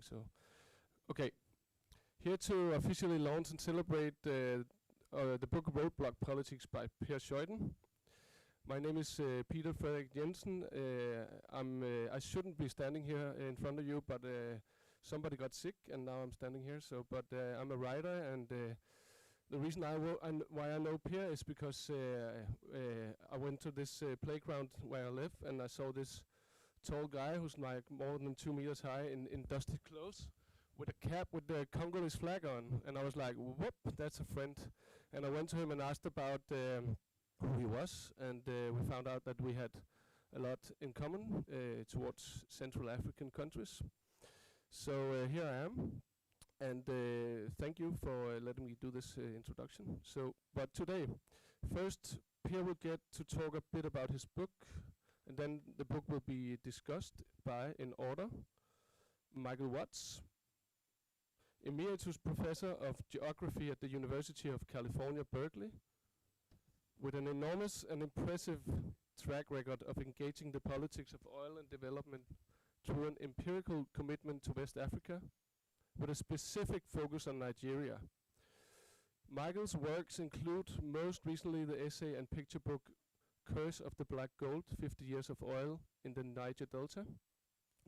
so. Okay, here to officially launch and celebrate the book Roadblock Politics by Per Schouten. My name is Peter Frederik Jensen. I shouldn't be standing here in front of you, but somebody got sick, and now I'm standing here. So, but I'm a writer, and the reason why I know Per is because I went to this playground where I live, and I saw this tall guy who's like more than 2 meters high in dusty clothes, with a cap with the Congolese flag on, and I was like, whoop, that's a friend. And I went to him and asked about who he was, and we found out that we had a lot in common towards Central African countries. So here I am, and thank you for letting me do this introduction. So, but today, first, Pierre will get to talk a bit about his book, and then the book will be discussed by, in order, Michael Watts, Emeritus Professor of Geography at the University of California, Berkeley, with an enormous and impressive track record of engaging the politics of oil and development through an empirical commitment to West Africa, with a specific focus on Nigeria. Michael's works include most recently the essay and picture book Curse of the Black Gold, 50 Years of Oil in the Niger Delta,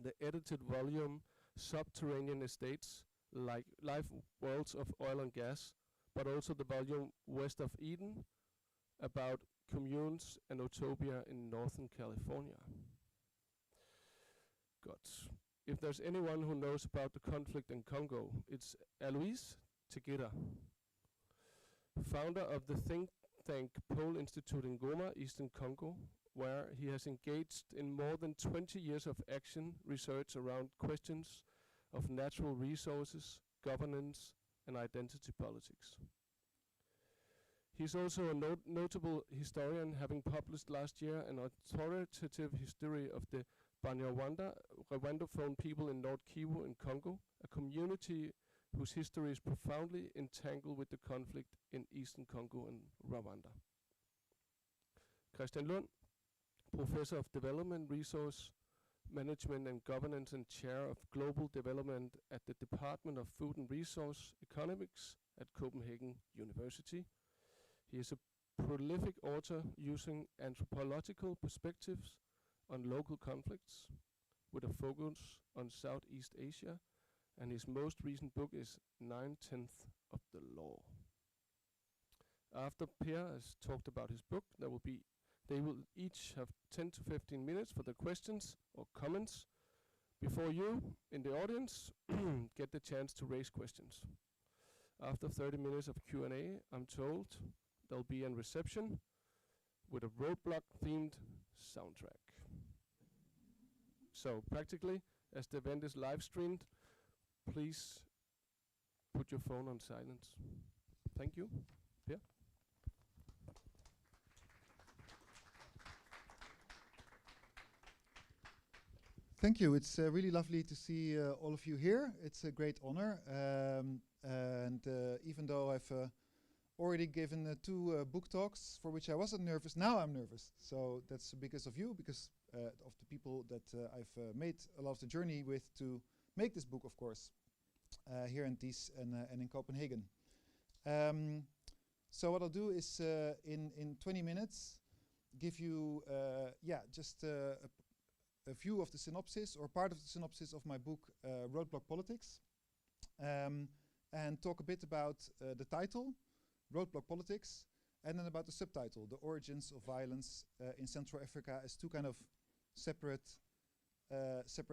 the edited volume Subterranean Estates, like Life Worlds of Oil and Gas, but also the volume West of Eden, about communes and utopia in Northern California. Good. If there's anyone who knows about the conflict in Congo, it's Alois Tegera, founder of the think tank Pole Institute in Goma, Eastern Congo, where he has engaged in more than 20 years of action research around questions of natural resources, governance, and identity politics. He's also a notable historian, having published last year an authoritative history of the Rwandophone people in North Kivu in Congo, a community whose history is profoundly entangled with the conflict in Eastern Congo and Rwanda. Christian Lund, Professor of Development, Resource Management and Governance and Chair of Global Development at the Department of Food and Resource Economics at Copenhagen University. He is a prolific author using anthropological perspectives on local conflicts, with a focus on Southeast Asia, and his most recent book is 9/10 of the Law. After Per has talked about his book, they will each have 10 to 15 minutes for the questions or comments before you, in the audience, get the chance to raise questions. After 30 minutes of Q&A, I'm told there'll be a reception with a Roadblock-themed soundtrack. So practically, as the event is live-streamed, please put your phone on silence. Thank you. Per? Thank you. It's really lovely to see all of you here. It's a great honor. And even though I've already given 2 book talks for which I wasn't nervous, now I'm nervous. So that's because of you, because of the people that I've made a lot of the journey with to make this book, of course, here in DIIS and in Copenhagen. So what I'll do is in 20 minutes give you just a view of the synopsis, or part of the synopsis of my book, Roadblock Politics, and talk a bit about the title, Roadblock Politics, and then about the subtitle, The Origins of Violence in Central Africa, as 2 kind of separate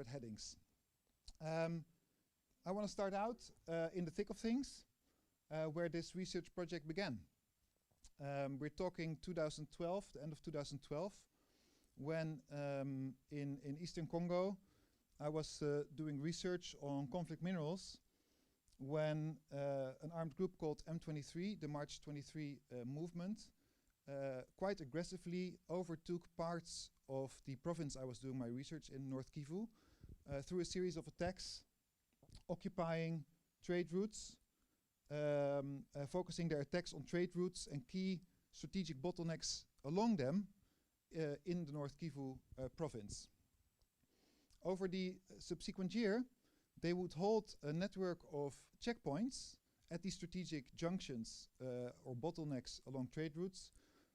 headings. I want to start out in the thick of things, where this research project began. We're talking 2012, the end of 2012, when in Eastern Congo I was doing research on conflict minerals, when an armed group called M23, the March 23 movement, quite aggressively overtook parts of the province I was doing my research in, North Kivu, through a series of attacks, occupying trade routes, focusing their attacks on trade routes and key strategic bottlenecks along them in the North Kivu province. Over the subsequent year, they would hold a network of checkpoints at these strategic junctions or bottlenecks along trade routes,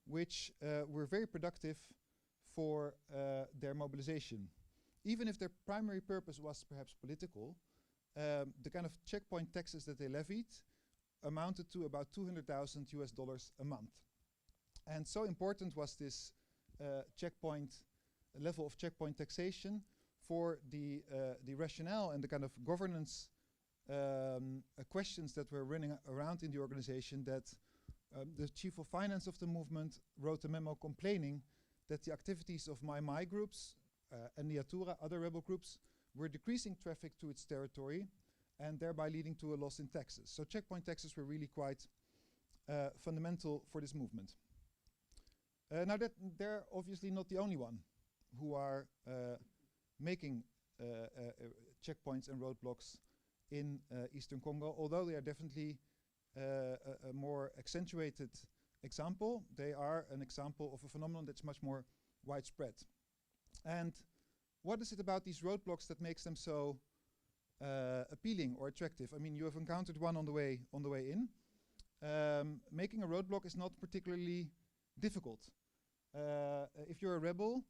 which were very productive for their mobilization. Even if their primary purpose was perhaps political, the kind of checkpoint taxes that they levied amounted to about $200,000 a month. And so important was this level of checkpoint taxation for the rationale and the kind of governance questions that were running around in the organization, that the chief of finance of the movement wrote a memo complaining that the activities of my groups and Niatura, other rebel groups, were decreasing traffic to its territory and thereby leading to a loss in taxes. So checkpoint taxes were really quite fundamental for this movement. Now that they're obviously not the only one who are making checkpoints and roadblocks in Eastern Congo, although they are definitely a more accentuated example. They are an example of a phenomenon that's much more widespread. And what is it about these roadblocks that makes them so appealing or attractive? I mean, you have encountered one on the way in. Making a roadblock is not particularly difficult. If you're a rebel,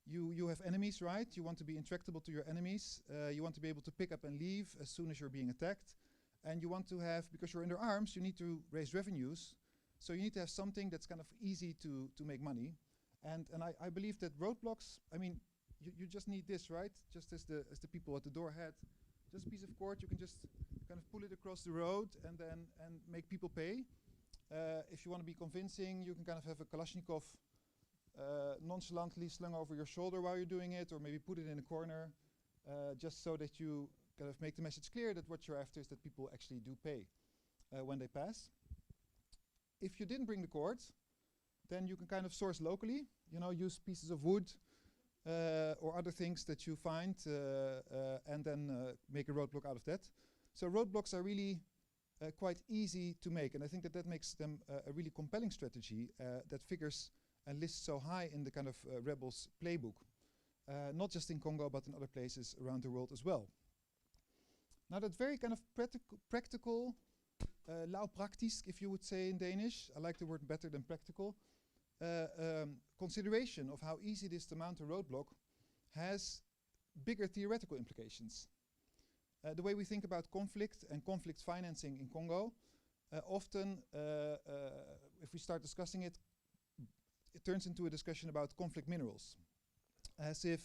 you have enemies, right? You want to be intractable to your enemies. You want to be able to pick up and leave as soon as you're being attacked. And you want to have, because you're under arms, you need to raise revenues. So you need to have something that's kind of easy to make money. And I believe that roadblocks, I mean, you just need this, right? Just as the people at the door had. Just a piece of cord, you can just kind of pull it across the road and make people pay. If you want to be convincing, you can kind of have a Kalashnikov nonchalantly slung over your shoulder while you're doing it, or maybe put it in a corner, just so that you kind of make the message clear that what you're after is that people actually do pay when they pass. If you didn't bring the cord, then you can kind of source locally, use pieces of wood or other things that you find and then make a roadblock out of that. So roadblocks are really quite easy to make, and I think that makes them a really compelling strategy that figures and lists so high in the kind of rebels playbook, not just in Congo but in other places around the world as well. Now that very kind of practical, louwpraktisch, if you would say in Danish, I like the word better than practical, consideration of how easy it is to mount a roadblock has bigger theoretical implications. The way we think about conflict and conflict financing in Congo, often, if we start discussing it, it turns into a discussion about conflict minerals. As if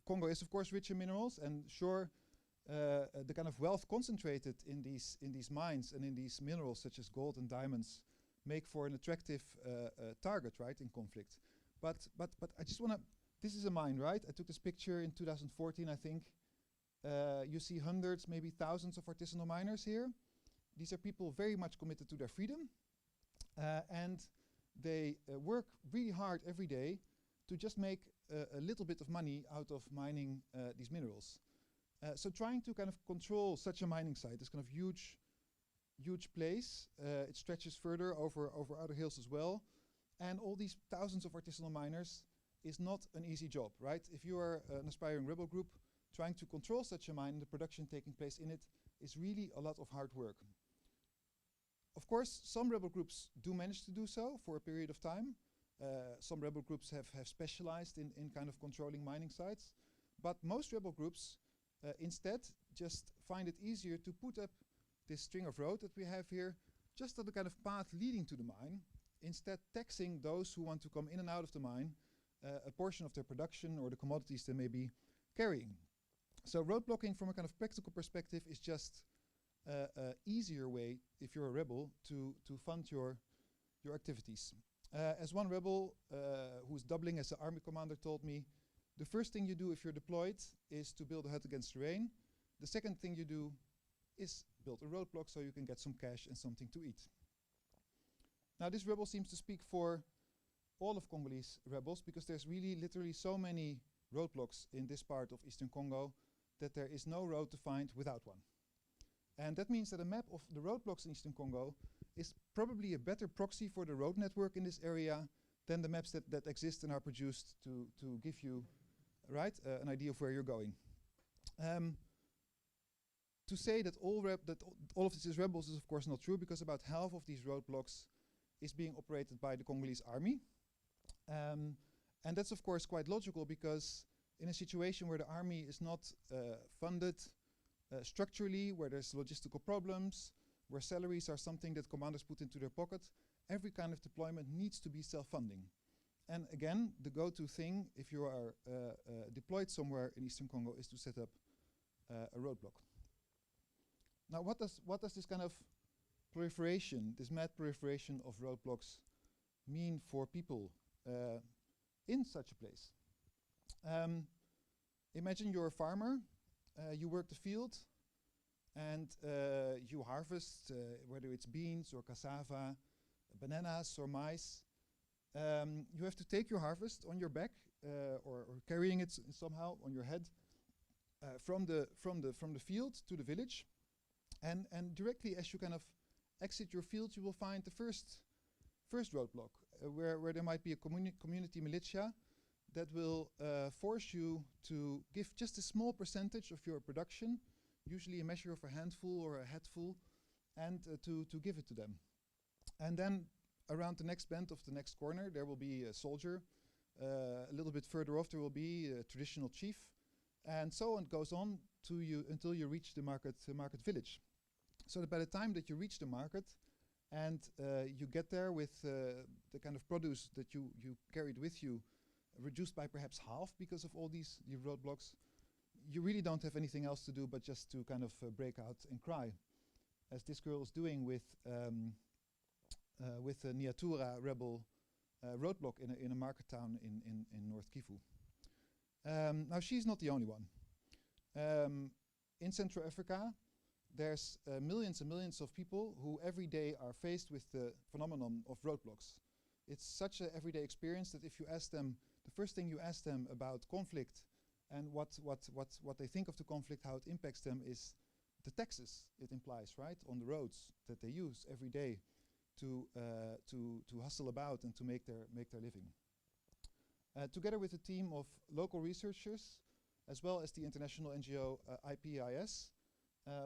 Congo is, of course, rich in minerals, and sure, the kind of wealth concentrated in these mines and in these minerals, such as gold and diamonds, make for an attractive target, right, in conflict. But I just want to, this is a mine, right? I took this picture in 2014, I think. You see hundreds, maybe thousands of artisanal miners here. These are people very much committed to their freedom. And they work really hard every day to just make a little bit of money out of mining these minerals. So trying to kind of control such a mining site, this kind of huge place, it stretches further over other hills as well. And all these thousands of artisanal miners is not an easy job, right? If you are an aspiring rebel group, trying to control such a mine and the production taking place in it is really a lot of hard work. Of course, some rebel groups do manage to do so for a period of time. Some rebel groups have specialized in kind of controlling mining sites. But most rebel groups instead just find it easier to put up this string of road that we have here just on the kind of path leading to the mine, instead taxing those who want to come in and out of the mine a portion of their production or the commodities they may be carrying. So roadblocking from a kind of practical perspective is just an easier way, if you're a rebel, to fund your activities. As one rebel who's doubling as an army commander told me, the first thing you do if you're deployed is to build a hut against the rain. The second thing you do is build a roadblock so you can get some cash and something to eat. Now this rebel seems to speak for all of Congolese rebels, because there's really literally so many roadblocks in this part of Eastern Congo that there is no road to find without one. And that means that a map of the roadblocks in Eastern Congo is probably a better proxy for the road network in this area than the maps that exist and are produced to give you, right, an idea of where you're going. To say that all of this is rebels is of course not true, because about half of these roadblocks is being operated by the Congolese army. And that's of course quite logical, because in a situation where the army is not funded structurally, where there's logistical problems, where salaries are something that commanders put into their pocket, every kind of deployment needs to be self-funding. And again, the go-to thing if you are deployed somewhere in Eastern Congo is to set up a roadblock. Now, what does this kind of proliferation, this mad proliferation of roadblocks, mean for people in such a place? Imagine you're a farmer, you work the field, and you harvest, whether it's beans or cassava, bananas or maize. You have to take your harvest on your back, or carrying it somehow on your head, from the field to the village, and directly as you kind of exit your field, you will find the first roadblock, where there might be a community militia that will force you to give just a small percentage of your production, usually a measure of a handful or a hatful, and to give it to them. And then around the next bend of the next corner, there will be a soldier. A little bit further off, there will be a traditional chief, and so on goes on until you reach the market village. So that by the time that you reach the market and you get there with the kind of produce that you carried with you reduced by perhaps half because of all these roadblocks, you really don't have anything else to do but just to kind of break out and cry, as this girl is doing with the Nyatura rebel roadblock in a market town in North Kivu. Now, she's not the only one. In Central Africa, there's millions and millions of people who every day are faced with the phenomenon of roadblocks. It's such an everyday experience that if you ask them, the first thing you ask them about conflict and what they think of the conflict, how it impacts them, is the taxes it implies, right, on the roads that they use every day to hustle about and to make their living. Together with a team of local researchers, as well as the international NGO DIIS,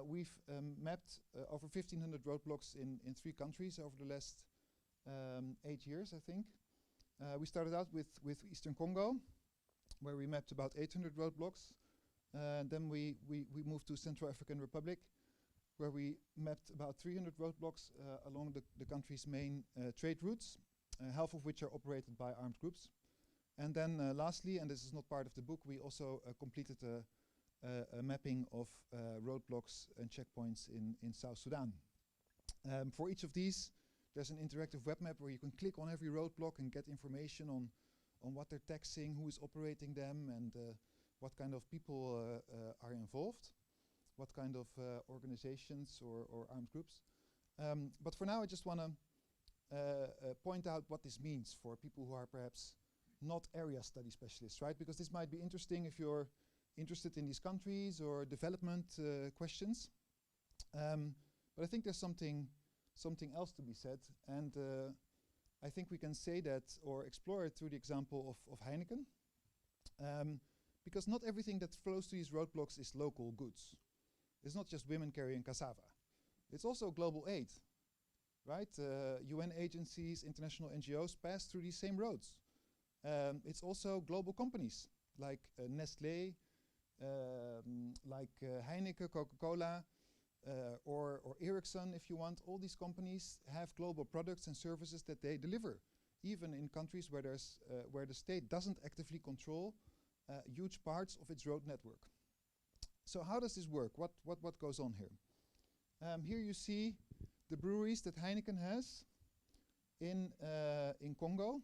we've mapped over 1,500 roadblocks in 3 countries over the last 8 years, I think. We started out with Eastern Congo, where we mapped about 800 roadblocks. Then we moved to Central African Republic, where we mapped about 300 roadblocks along the country's main trade routes, half of which are operated by armed groups. And then lastly, and this is not part of the book, we also completed a mapping of roadblocks and checkpoints in South Sudan. For each of these, there's an interactive web map where you can click on every roadblock and get information on what they're taxing, who is operating them, and what kind of people are involved, what kind of organizations or armed groups. But for now, I just want to point out what this means for people who are perhaps not area study specialists, right? Because this might be interesting if you're interested in these countries or development questions. But I think there's something else to be said, and I think we can say that or explore it through the example of Heineken, because not everything that flows to these roadblocks is local goods. It's not just women carrying cassava. It's also global aid, right? UN agencies, international NGOs pass through these same roads. It's also global companies like Nestlé, like Heineken, Coca-Cola, or Ericsson, if you want. All these companies have global products and services that they deliver, even in countries where the state doesn't actively control huge parts of its road network. So how does this work? What goes on here? Here you see the breweries that Heineken has in Congo.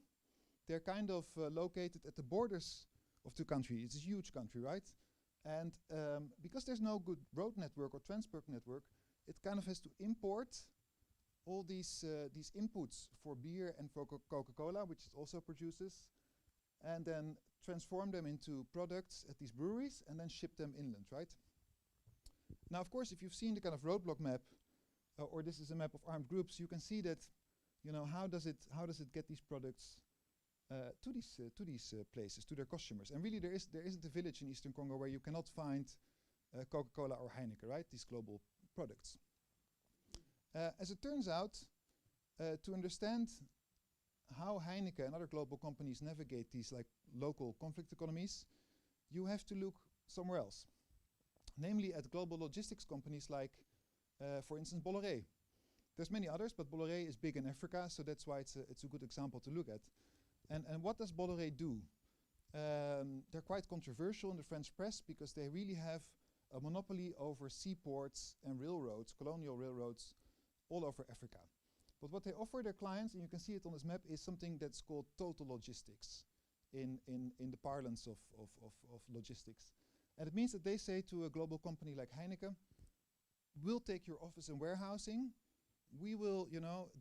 They're kind of located at the borders of the country. It's a huge country, right? And because there's no good road network or transport network, it kind of has to import all these inputs for beer and for Coca-Cola, which it also produces, and then transform them into products at these breweries and then ship them inland, right? Now, of course, if you've seen the kind of roadblock map, or this is a map of armed groups, you can see that, you know, how does it get these products to these places, to their customers? And really, there isn't a village in Eastern Congo where you cannot find Coca-Cola or Heineken, right? These global products. As it turns out, to understand how Heineken and other global companies navigate these like local conflict economies, you have to look somewhere else, namely at global logistics companies like, for instance, Bolloré. There's many others, but Bolloré is big in Africa, so that's why it's a good example to look at. And what does Bolloré do? They're quite controversial in the French press because they really have a monopoly over seaports and railroads, colonial railroads, all over Africa. But what they offer their clients, and you can see it on this map, is something that's called total logistics in the parlance of logistics. And it means that they say to a global company like Heineken, we'll take your office and warehousing, we will,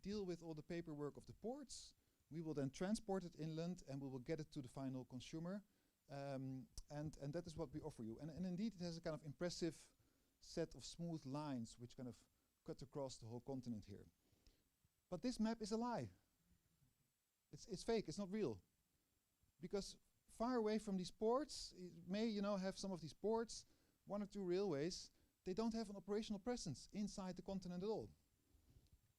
deal with all the paperwork of the ports, we will then transport it inland, and we will get it to the final consumer. And that is what we offer you. And indeed, it has a kind of impressive set of smooth lines which kind of cut across the whole continent here. But this map is a lie. It's fake, it's not real. Because far away from these ports, it may have some of these ports, 1 or 2 railways, they don't have an operational presence inside the continent at all.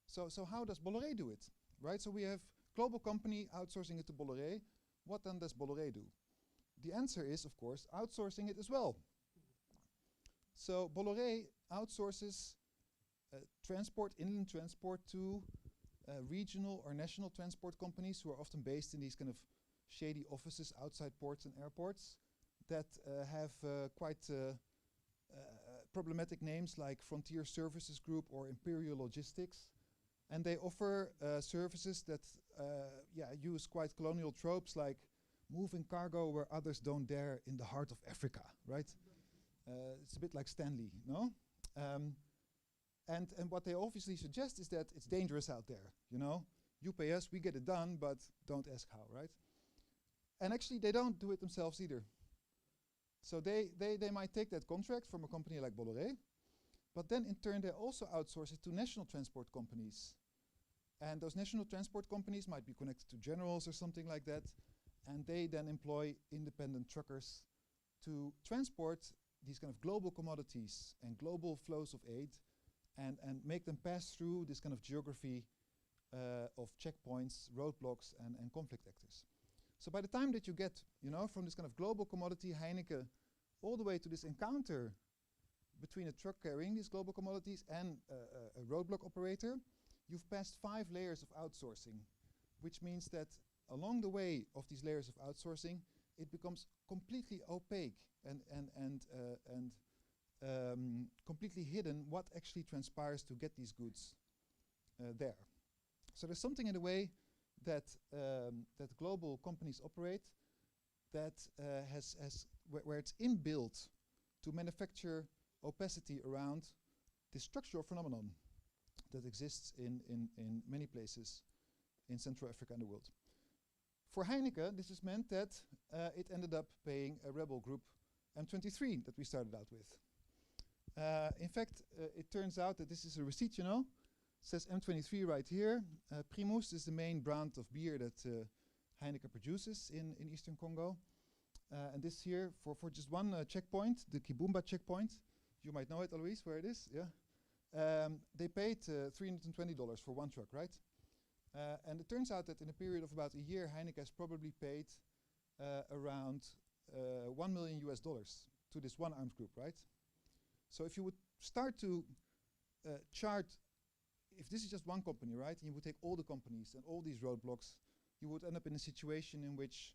So how does Bolloré do it? Right, so we have global company outsourcing it to Bolloré. What then does Bolloré do? The answer is, of course, outsourcing it as well. So Bolloré outsources transport, inland transport to regional or national transport companies who are often based in these kind of shady offices outside ports and airports that have quite problematic names like Frontier Services Group or Imperial Logistics. And they offer services that use quite colonial tropes like moving cargo where others don't dare in the heart of Africa, right? It's a bit like Stanley, no? And what they obviously suggest is that it's dangerous out there, You pay us, we get it done, but don't ask how, right? And actually, they don't do it themselves either. So they might take that contract from a company like Bolloré, but then in turn, they also outsource it to national transport companies. And those national transport companies might be connected to generals or something like that, and they then employ independent truckers to transport these kind of global commodities and global flows of aid and make them pass through this kind of geography of checkpoints, roadblocks, and conflict actors. So by the time that you get, from this kind of global commodity, Heineken, all the way to this encounter between a truck carrying these global commodities and a roadblock operator, you've passed 5 layers of outsourcing, which means that along the way of these layers of outsourcing, it becomes completely opaque and completely hidden what actually transpires to get these goods there. So there's something in the way that that global companies operate that where it's inbuilt to manufacture opacity around this structural phenomenon that exists in many places in Central Africa and the world. For Heineken, this has meant that it ended up paying a rebel group M23 that we started out with. In fact, it turns out that this is a receipt, It says M23 right here. Primus is the main brand of beer that Heineken produces in Eastern Congo. And this here, for just one checkpoint, the Kibumba checkpoint, you might know it, Alois, where it is, yeah? They paid $320 for one truck, right? And it turns out that in a period of about a year, Heineken has probably paid around $1 million to this one arms group, right? So if you would start to chart, if this is just one company, right, and you would take all the companies and all these roadblocks, you would end up in a situation in which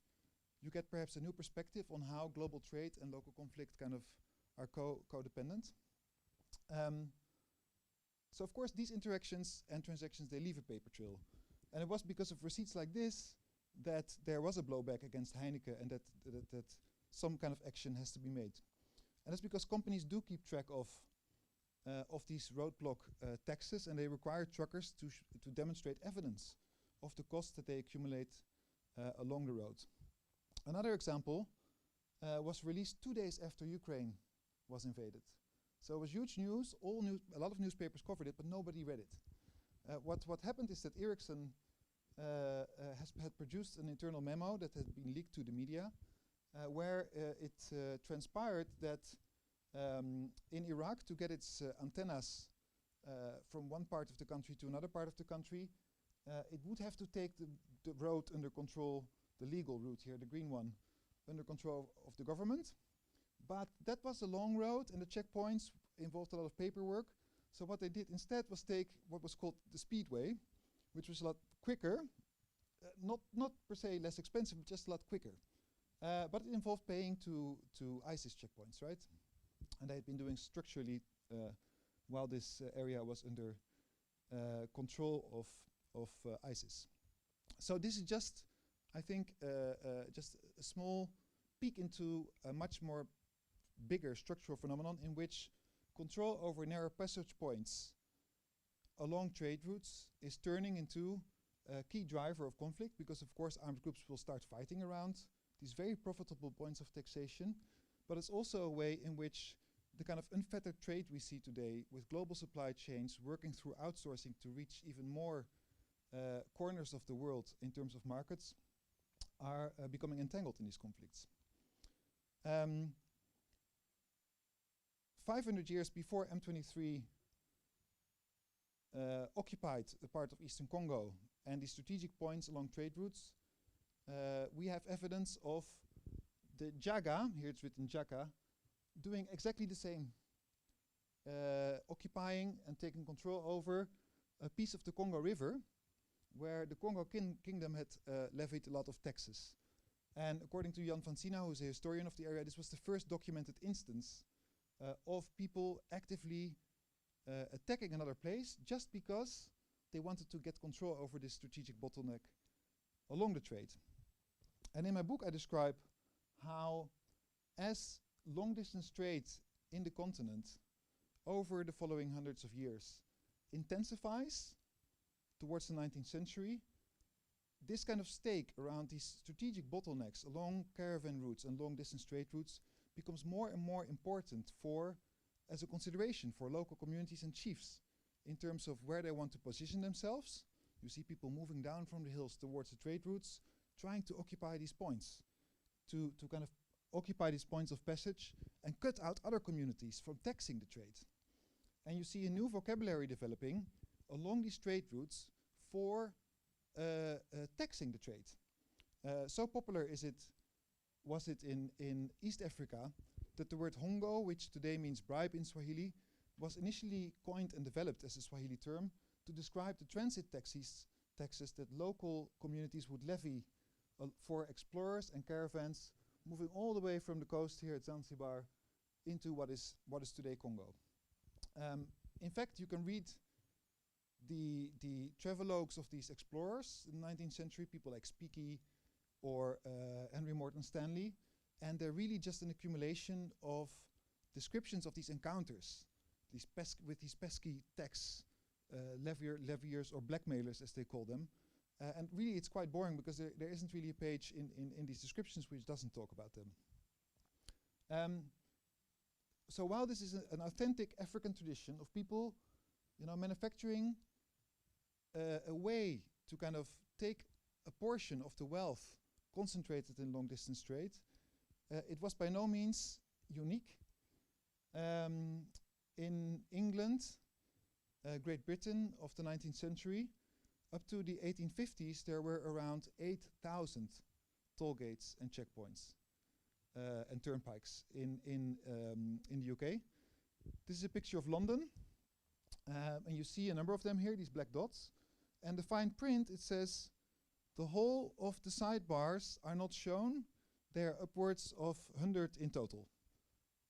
you get perhaps a new perspective on how global trade and local conflict kind of are codependent. So of course, these interactions and transactions, they leave a paper trail. And it was because of receipts like this that there was a blowback against Heineken and that some kind of action has to be made. And that's because companies do keep track of these roadblock taxes, and they require truckers to demonstrate evidence of the costs that they accumulate along the road. Another example was released 2 days after Ukraine was invaded. So it was huge news, a lot of newspapers covered it, but nobody read it. What happened is that Ericsson had produced an internal memo that had been leaked to the media, where it transpired that in Iraq, to get its antennas from one part of the country to another part of the country, it would have to take the road under control, the legal route here, the green one, under control of the government. But that was a long road, and the checkpoints involved a lot of paperwork. So what they did instead was take what was called the speedway, which was a lot quicker, not per se less expensive, but just a lot quicker. But it involved paying to ISIS checkpoints, right? And they had been doing structurally while this area was under control of ISIS. So this is just, I think, just a small peek into a much more bigger structural phenomenon in which control over narrow passage points along trade routes is turning into a key driver of conflict, because of course armed groups will start fighting around these very profitable points of taxation. But it's also a way in which the kind of unfettered trade we see today, with global supply chains working through outsourcing to reach even more corners of the world in terms of markets, are becoming entangled in these conflicts. 500 years before M23 occupied a part of eastern Congo and the strategic points along trade routes, we have evidence of the Jaga, here it's written Jaka, doing exactly the same, occupying and taking control over a piece of the Congo River, where the Congo kingdom had levied a lot of taxes. And according to Jan van Sina, who's a historian of the area, this was the first documented instance of people actively attacking another place just because they wanted to get control over this strategic bottleneck along the trade. And in my book I describe how, as long-distance trade in the continent over the following hundreds of years intensifies towards the 19th century, this kind of stake around these strategic bottlenecks along caravan routes and long-distance trade routes becomes more and more important as a consideration for local communities and chiefs in terms of where they want to position themselves. You see people moving down from the hills towards the trade routes, trying to occupy these points, to kind of occupy these points of passage and cut out other communities from taxing the trade. And you see a new vocabulary developing along these trade routes for taxing the trade. So popular was it in East Africa that the word hongo, which today means bribe in Swahili, was initially coined and developed as a Swahili term to describe the transit taxes that local communities would levy for explorers and caravans moving all the way from the coast here at Zanzibar into what is today Congo. In fact, you can read the travelogues of these explorers in the 19th century, people like Speke or Henry Morton Stanley, and they're really just an accumulation of descriptions of these encounters, with these pesky tax leviers or blackmailers, as they call them. And really it's quite boring because there isn't really a page in these descriptions which doesn't talk about them. So while this is an authentic African tradition of people, manufacturing a way to kind of take a portion of the wealth concentrated in long-distance trade, it was by no means unique. In England, Great Britain of the 19th century, up to the 1850s, there were around 8,000 toll gates and checkpoints and turnpikes in the UK. This is a picture of London, and you see a number of them here, these black dots. And the fine print, it says, the whole of the sidebars are not shown. They are upwards of 100 in total,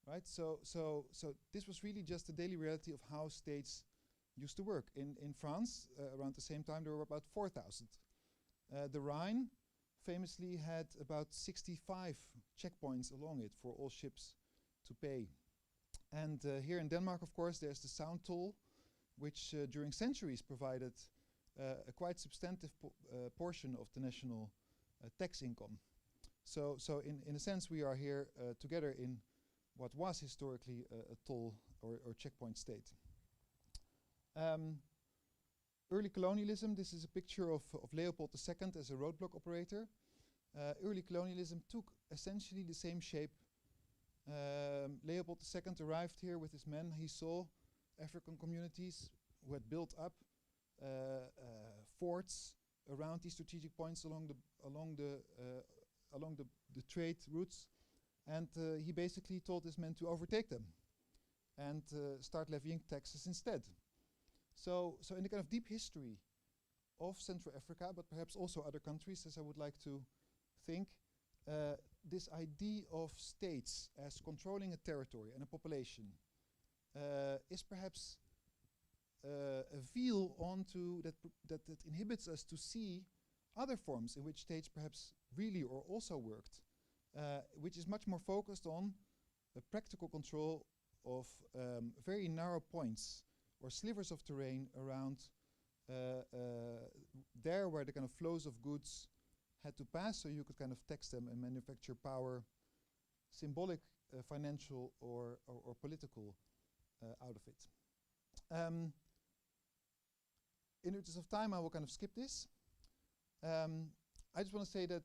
right? So this was really just the daily reality of how states used to work. In France, around the same time, there were about 4,000. The Rhine famously had about 65 checkpoints along it for all ships to pay. And here in Denmark, of course, there's the Sound toll, which during centuries provided a quite substantive portion of the national tax income. So in a sense, we are here together in what was historically a toll or checkpoint state. Early colonialism, this is a picture of Leopold II as a roadblock operator. Early colonialism took essentially the same shape Leopold II arrived here with his men. He saw African communities who had built up forts around these strategic points along the trade routes, and he basically told his men to overtake them and start levying taxes instead. So in the kind of deep history of Central Africa, but perhaps also other countries, as I would like to think, this idea of states as controlling a territory and a population is perhaps a veil onto that inhibits us to see other forms in which states perhaps really or also worked, which is much more focused on the practical control of very narrow points or slivers of terrain around there where the kind of flows of goods had to pass, so you could kind of tax them and manufacture power, symbolic, financial or political, out of it. In the interest of time, I will kind of skip this. I just want to say that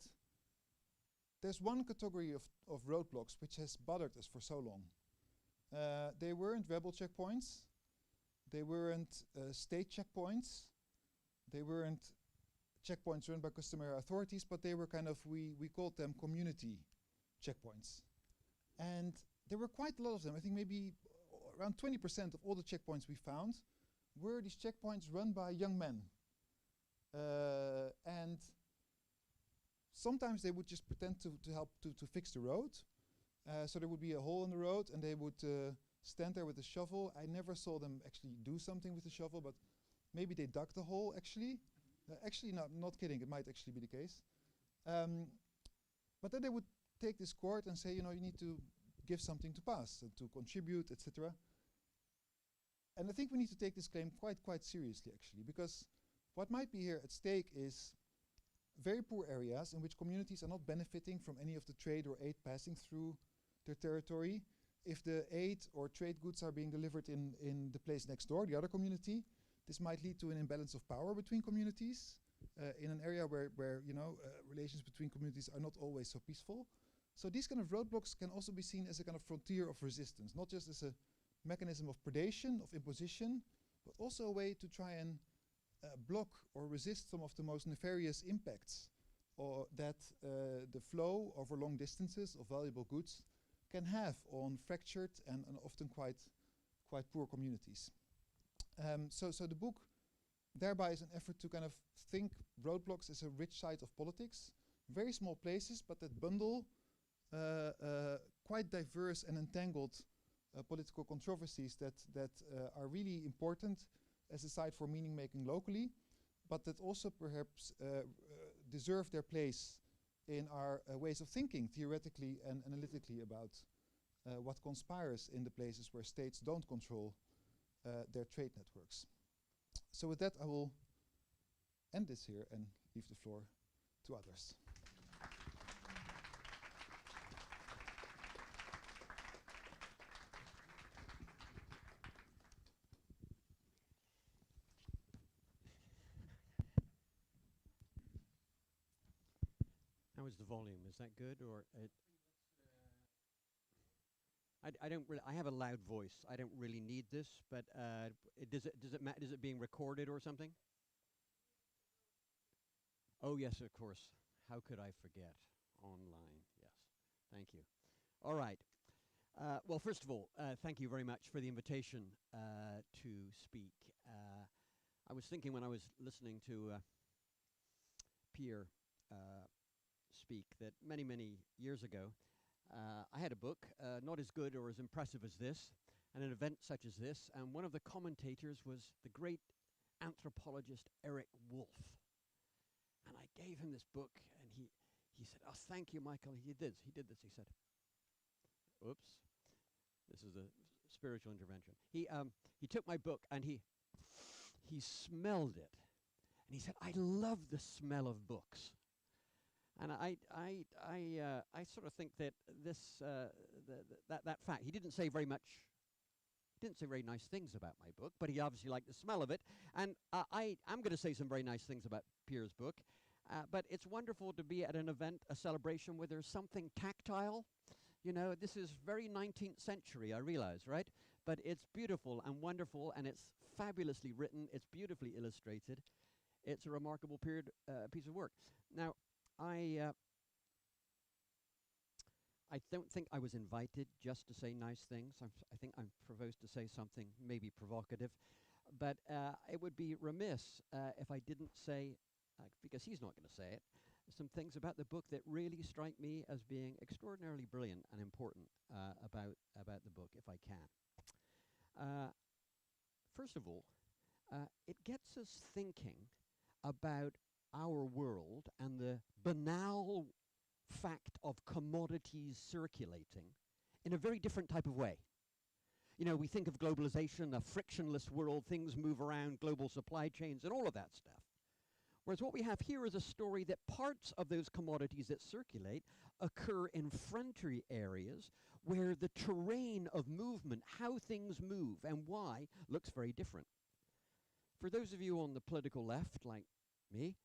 there's one category of roadblocks which has bothered us for so long. They weren't rebel checkpoints, they weren't state checkpoints, they weren't checkpoints run by customary authorities, but they were kind of, we called them community checkpoints. And there were quite a lot of them. I think maybe around 20% of all the checkpoints we found were these checkpoints run by young men. And sometimes they would just pretend to help to fix the road. So there would be a hole in the road and they would stand there with a shovel. I never saw them actually do something with the shovel, but maybe they dug the hole actually. Actually, not kidding, it might actually be the case. But then they would take this cord and say, you know, you need to give something to pass, to contribute, etc. And I think we need to take this claim quite seriously, actually, because what might be here at stake is very poor areas in which communities are not benefiting from any of the trade or aid passing through their territory. If the aid or trade goods are being delivered in the place next door, the other community, this might lead to an imbalance of power between communities in an area where you know, relations between communities are not always so peaceful. So these kind of roadblocks can also be seen as a kind of frontier of resistance, not just as a mechanism of predation, of imposition, but also a way to try and block or resist some of the most nefarious impacts or that the flow over long distances of valuable goods can have on fractured and often quite poor communities. So the book thereby is an effort to kind of think roadblocks as a rich site of politics, very small places, but that bundle quite diverse and entangled political controversies that are really important as a site for meaning making locally, but that also perhaps deserve their place in our ways of thinking theoretically and analytically about what conspires in the places where states don't control their trade networks. So with that, I will end this here and leave the floor to others. How is the volume? Is that good, or it? I don't really. I have a loud voice. I don't really need this, but does it being recorded or something? Oh yes, of course. How could I forget? Online, yes. Thank you. All right. Well, first of all, thank you very much for the invitation to speak. I was thinking when I was listening to Pierre speak that many years ago, I had a book, not as good or as impressive as this, and an event such as this, and one of the commentators was the great anthropologist Eric Wolf. And I gave him this book, and he said, "Oh, thank you, Michael." He did this. He said, "Oops, this is a spiritual intervention." He took my book and he smelled it, and he said, "I love the smell of books." And I sort of think that this that fact, he didn't say very much. He didn't say very nice things about my book, but he obviously liked the smell of it. And I'm going to say some very nice things about Pierre's book. But it's wonderful to be at an event, a celebration, where there's something tactile, You know, this is very 19th century, I realize, right? But it's beautiful and wonderful, and it's fabulously written. It's beautifully illustrated. It's a remarkable piece of work. Now, I don't think I was invited just to say nice things. I think I'm proposed to say something maybe provocative. But it would be remiss if I didn't say, because he's not going to say it, some things about the book that really strike me as being extraordinarily brilliant and important about the book, if I can. First of all, it gets us thinking about our world and the banal fact of commodities circulating in a very different type of way. You know, we think of globalization, a frictionless world, things move around, global supply chains, and all of that stuff. Whereas what we have here is a story that parts of those commodities that circulate occur in frontier areas where the terrain of movement, how things move and why, looks very different. For those of you on the political left, like me,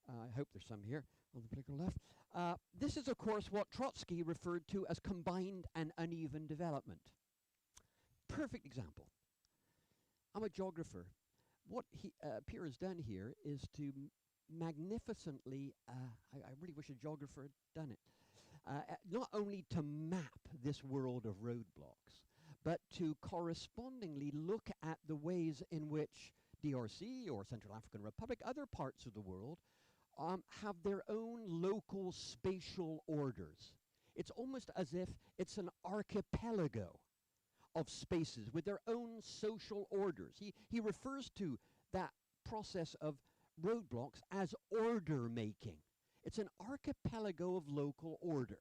I hope there's some here on the political left, this is, of course, what Trotsky referred to as combined and uneven development. Perfect example. I'm a geographer. What Pierre has done here is to magnificently, I really wish a geographer had done it, not only to map this world of roadblocks, but to correspondingly look at the ways in which DRC or Central African Republic, other parts of the world, have their own local spatial orders. It's almost as if it's an archipelago of spaces with their own social orders. He refers to that process of roadblocks as order making. It's an archipelago of local order.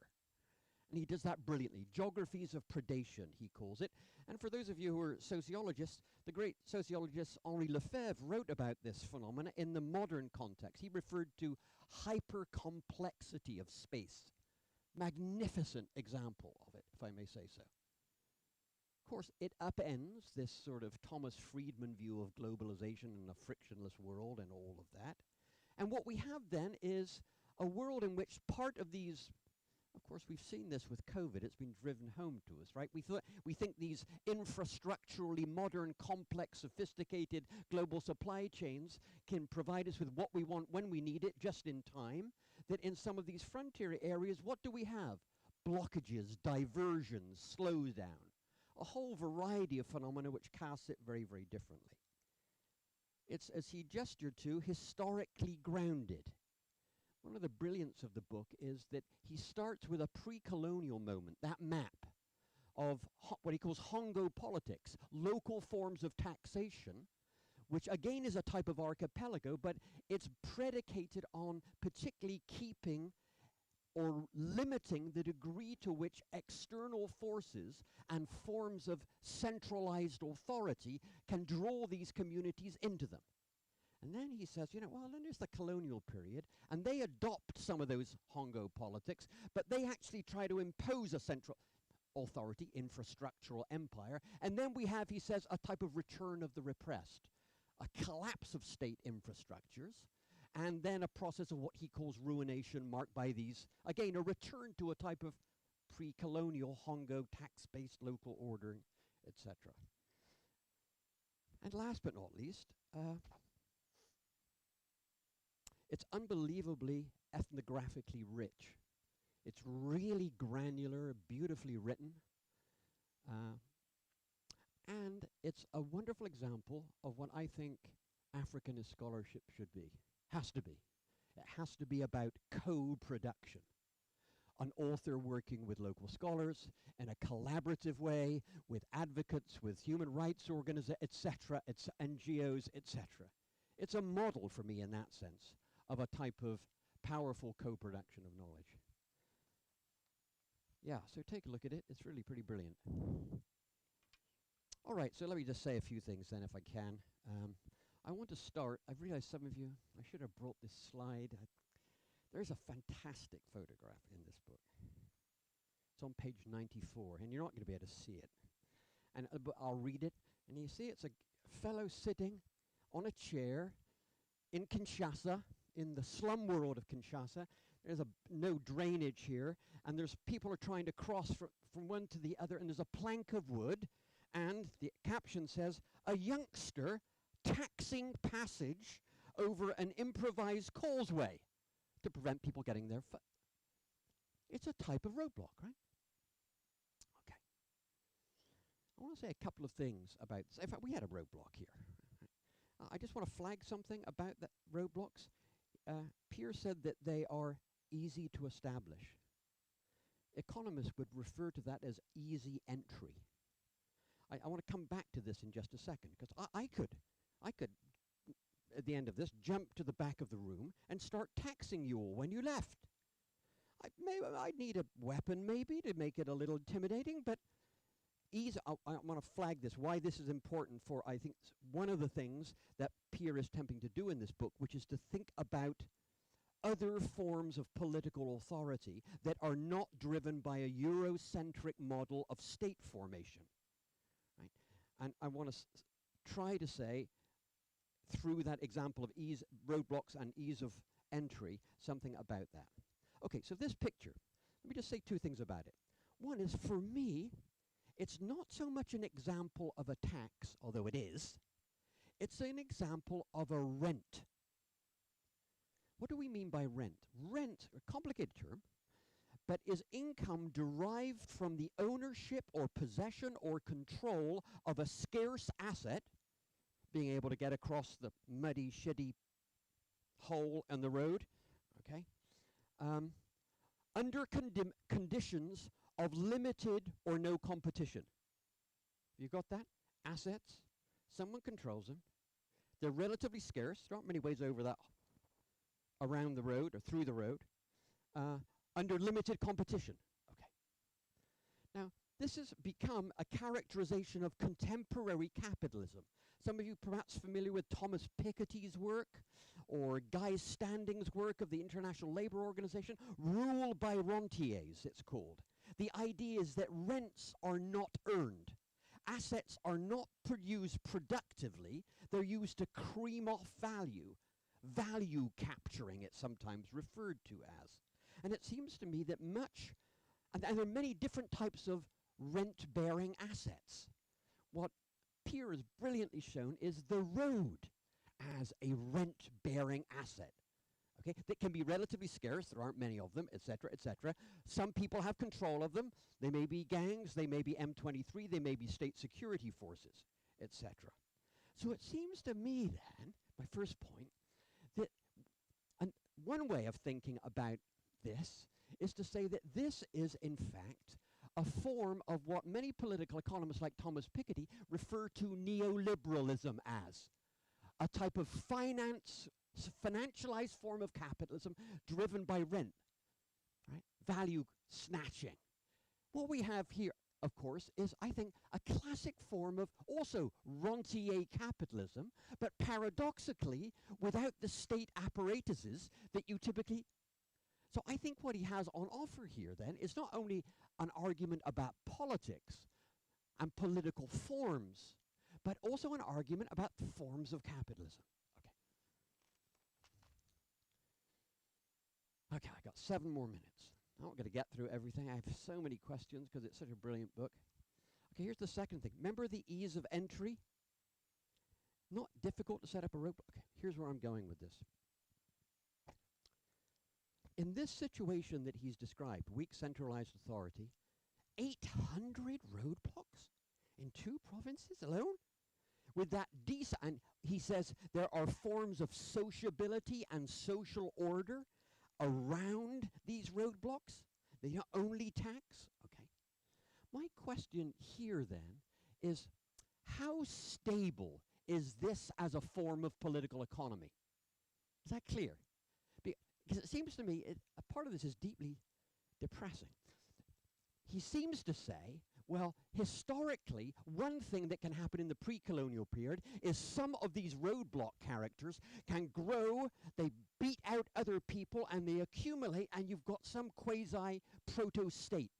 And he does that brilliantly. Geographies of predation, he calls it. And for those of you who are sociologists, the great sociologist Henri Lefebvre wrote about this phenomena in the modern context. He referred to hypercomplexity of space. Magnificent example of it, if I may say so. Of course, it upends this sort of Thomas Friedman view of globalization and a frictionless world and all of that. And what we have then is a world in which part of these, of course, we've seen this with COVID, it's been driven home to us, right? We think these infrastructurally modern, complex, sophisticated global supply chains can provide us with what we want when we need it, just in time. That in some of these frontier areas, what do we have? Blockages, diversions, slowdown. A whole variety of phenomena which casts it very, very differently. It's, as he gestured to, historically grounded. One of the brilliance of the book is that he starts with a pre-colonial moment, that map of what he calls Hongo politics, local forms of taxation, which again is a type of archipelago, but it's predicated on particularly keeping or limiting the degree to which external forces and forms of centralized authority can draw these communities into them. And then he says, you know, well, then there's the colonial period, and they adopt some of those Hongo politics, but they actually try to impose a central authority, infrastructural empire. And then we have, he says, a type of return of the repressed, a collapse of state infrastructures, and then a process of what he calls ruination marked by these, again, a return to a type of pre-colonial Hongo tax-based local ordering, etc. And last but not least, it's unbelievably ethnographically rich. It's really granular, beautifully written, and it's a wonderful example of what I think Africanist scholarship should be. Has to be. It has to be about co-production. An author working with local scholars in a collaborative way, with advocates, with human rights organizations, etc., NGOs, etc. It's a model for me in that sense of a type of powerful co-production of knowledge. Yeah, so take a look at it. It's really pretty brilliant. All right, so let me just say a few things then, if I can. I want to start, I've realized some of you, I should have brought this slide. There's a fantastic photograph in this book. It's on page 94, and you're not going to be able to see it. And but I'll read it, and you see it's a fellow sitting on a chair in Kinshasa, in the slum world of Kinshasa. There's no drainage here, and there's people are trying to cross from one to the other, and there's a plank of wood, and the caption says, "A youngster taxing passage over an improvised causeway to prevent people getting their foot." It's a type of roadblock, right? Okay. I want to say a couple of things about this. In fact, we had a roadblock here. I just want to flag something about the roadblocks. Pierre said that they are easy to establish. Economists would refer to that as easy entry. I want to come back to this in just a second, because I could, at the end of this, jump to the back of the room and start taxing you all when you left. I'd need a weapon maybe to make it a little intimidating, but I want to flag this, why this is important for, I think, one of the things that Pierre is attempting to do in this book, which is to think about other forms of political authority that are not driven by a Eurocentric model of state formation. Right? And I want to try to say, through that example of roadblocks and ease of entry, something about that. Okay, so this picture, let me just say two things about it. One is, for me, it's not so much an example of a tax, although it is. It's an example of a rent. What do we mean by rent? Rent, a complicated term, but is income derived from the ownership or possession or control of a scarce asset, being able to get across the muddy, shitty hole in the road, okay? Under conditions of limited or no competition. You got that? Assets, someone controls them. They're relatively scarce. There aren't many ways over that, around the road or through the road, under limited competition. Okay. Now, this has become a characterization of contemporary capitalism. Some of you perhaps familiar with Thomas Piketty's work, or Guy Standing's work of the International Labour Organization, Rule by Rentiers, it's called. The idea is that rents are not earned. Assets are not used productively. They're used to cream off value. Value capturing, it's sometimes referred to as. And it seems to me that and there are many different types of rent-bearing assets. What Pierre has brilliantly shown is the road as a rent-bearing asset. Okay, that can be relatively scarce, there aren't many of them, etc., etc. Some people have control of them. They may be gangs, they may be M23, they may be state security forces, etc. So it seems to me then, my first point, that one way of thinking about this is to say that this is, in fact, a form of what many political economists like Thomas Piketty refer to neoliberalism as. A type of financialized form of capitalism driven by rent, right? Value snatching. What we have here, of course, is, I think, a classic form of also rentier capitalism, but paradoxically without the state apparatuses that you typically. So I think what he has on offer here then is not only an argument about politics and political forms, but also an argument about forms of capitalism. Okay, I got 7 more minutes. I'm not going to get through everything. I have so many questions because it's such a brilliant book. Okay, here's the second thing. Remember the ease of entry? Not difficult to set up a rope. Okay, here's where I'm going with this. In this situation that he's described, weak centralized authority, 800 roadblocks in 2 provinces alone? With that and he says there are forms of sociability and social order around these roadblocks. They not only tax. Okay. My question here then is, how stable is this as a form of political economy? Is that clear? Because it seems to me a part of this is deeply depressing. He seems to say, well, historically, one thing that can happen in the pre-colonial period is some of these roadblock characters can grow, they beat out other people, and they accumulate, and you've got some quasi-proto-state.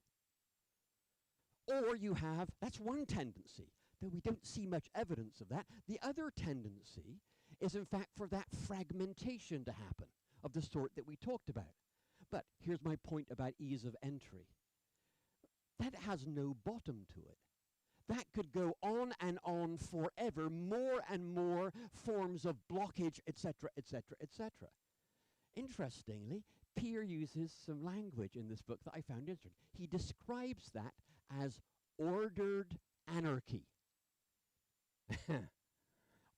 Or you have, that's one tendency, though we don't see much evidence of that. The other tendency is, in fact, for that fragmentation to happen of the sort that we talked about. But here's my point about ease of entry. That has no bottom to it. That could go on and on forever, more and more forms of blockage, etc., etc., etc. Interestingly, Peer uses some language in this book that I found interesting. He describes that as ordered anarchy.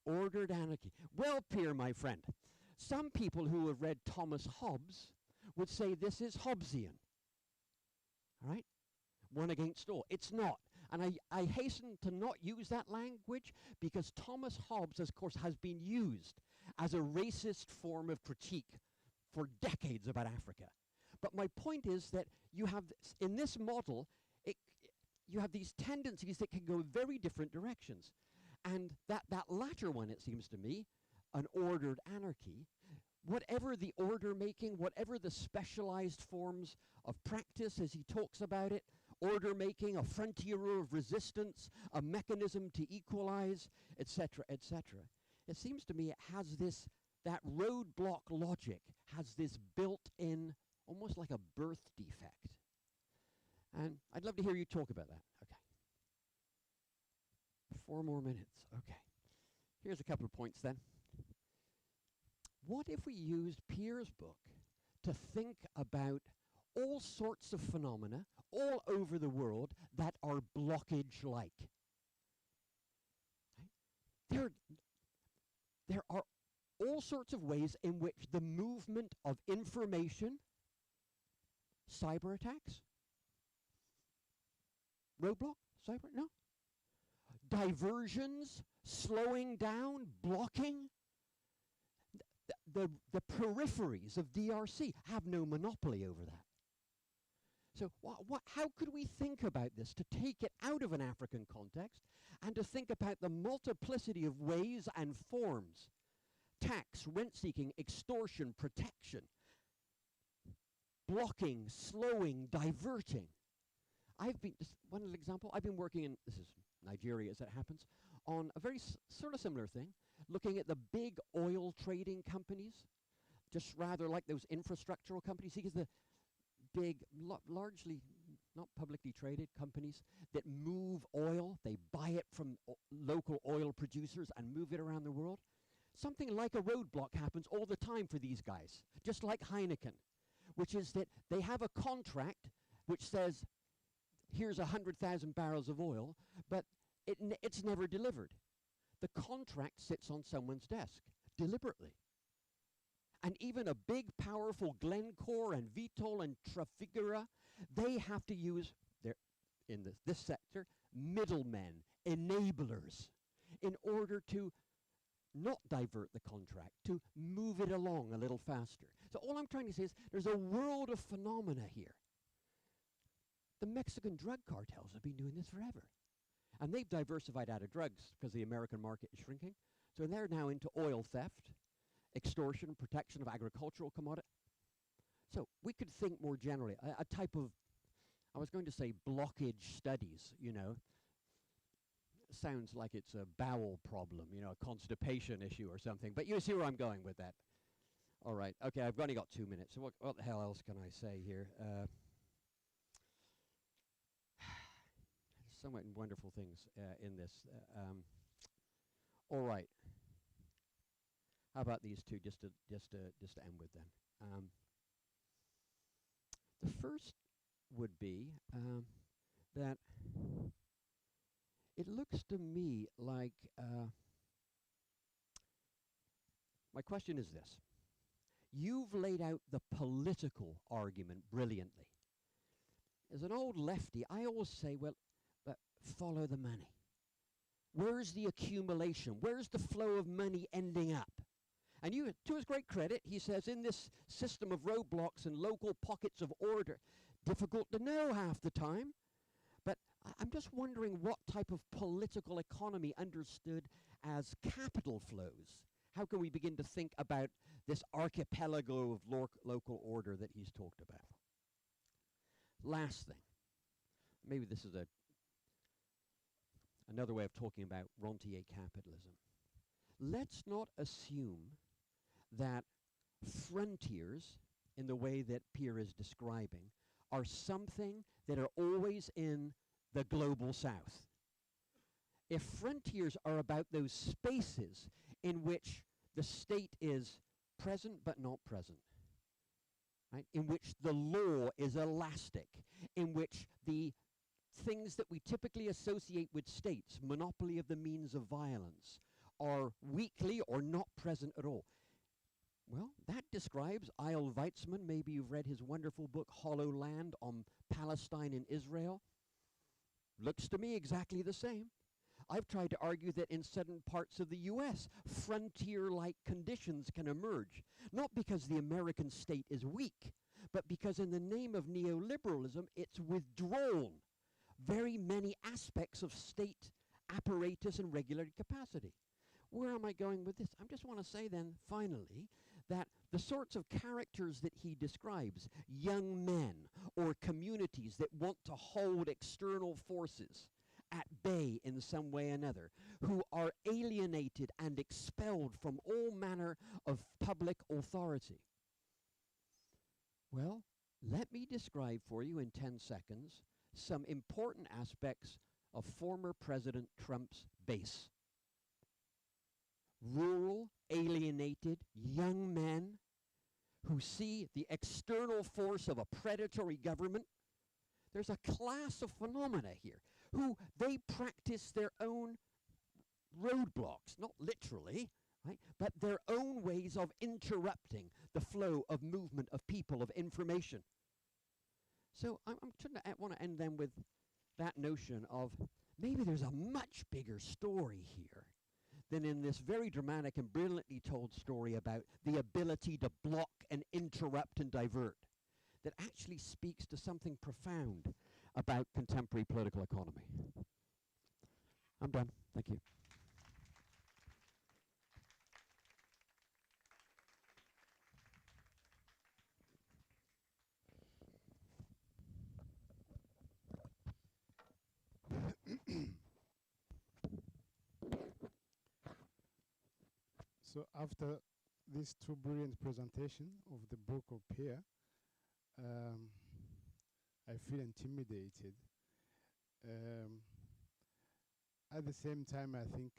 Ordered anarchy. Well, Peer, my friend, some people who have read Thomas Hobbes would say this is Hobbesian. All right? One against all. It's not. And I hasten to not use that language because Thomas Hobbes, of course, has been used as a racist form of critique for decades about Africa. But my point is that you have, in this model, you have these tendencies that can go very different directions. And that latter one, it seems to me, an ordered anarchy, whatever the order making, whatever the specialized forms of practice as he talks about it, order making, a frontier of resistance, a mechanism to equalize, etc., etc. It seems to me it has this, that roadblock logic has this built-in, almost like a birth defect. And I'd love to hear you talk about that. Okay. 4 more minutes. Okay. Here's a couple of points then. What if we used Peer's book to think about all sorts of phenomena all over the world that are blockage-like? Right? There are all sorts of ways in which the movement of information, cyber attacks, roadblock, cyber, no, diversions, slowing down, blocking. The peripheries of DRC have no monopoly over that. So how could we think about this to take it out of an African context and to think about the multiplicity of ways and forms, tax, rent-seeking, extortion, protection, blocking, slowing, diverting. I've been, just one little example, I've been working in, this is Nigeria as it happens, on a very sort of similar thing, looking at the big oil trading companies, just rather like those infrastructural companies, because the big, largely not publicly traded companies that move oil, they buy it from local oil producers and move it around the world. Something like a roadblock happens all the time for these guys, just like Heineken, which is that they have a contract which says, here's 100,000 barrels of oil, but it's never delivered. The contract sits on someone's desk, deliberately. And even a big, powerful Glencore and Vitol and Trafigura, they have to use, in this sector, middlemen, enablers, in order to not divert the contract, to move it along a little faster. So all I'm trying to say is there's a world of phenomena here. The Mexican drug cartels have been doing this forever. And they've diversified out of drugs because the American market is shrinking. So they're now into oil theft, extortion, protection of agricultural commodities. So we could think more generally, a type of, I was going to say blockage studies, you know. Sounds like it's a bowel problem, you know, a constipation issue or something. But you see where I'm going with that. All right, okay, I've only got 2 minutes. So what the hell else can I say here? So many wonderful things in this. All right. How about these two, just to end with then? The first would be that it looks to me like my question is this. You've laid out the political argument brilliantly. As an old lefty, I always say, well, but follow the money. Where's the accumulation? Where's the flow of money ending up? And you, to his great credit, he says, in this system of roadblocks and local pockets of order, difficult to know half the time, but I'm just wondering what type of political economy understood as capital flows. How can we begin to think about this archipelago of local order that he's talked about? Last thing, maybe this is another way of talking about rentier capitalism. Let's not assume that frontiers in the way that Pierre is describing are something that are always in the global south. If frontiers are about those spaces in which the state is present but not present, right? In which the law is elastic, in which the things that we typically associate with states, monopoly of the means of violence, are weakly or not present at all. Well, that describes Eyal Weizmann. Maybe you've read his wonderful book, Hollow Land, on Palestine and Israel. Looks to me exactly the same. I've tried to argue that in certain parts of the US, frontier-like conditions can emerge, not because the American state is weak, but because in the name of neoliberalism, it's withdrawn very many aspects of state apparatus and regulatory capacity. Where am I going with this? I just want to say then, finally, that the sorts of characters that he describes, young men or communities that want to hold external forces at bay in some way or another, who are alienated and expelled from all manner of public authority. Well, let me describe for you in 10 seconds some important aspects of former President Trump's base. Rural, alienated young men who see the external force of a predatory government. There's a class of phenomena here who they practice their own roadblocks, not literally, right, but their own ways of interrupting the flow of movement of people, of information. So I want to end then with that notion of maybe there's a much bigger story here than in this very dramatic and brilliantly told story about the ability to block and interrupt and divert, that actually speaks to something profound about contemporary political economy. I'm done. Thank you. So after these two brilliant presentations of the book of Pierre, I feel intimidated. At the same time, I think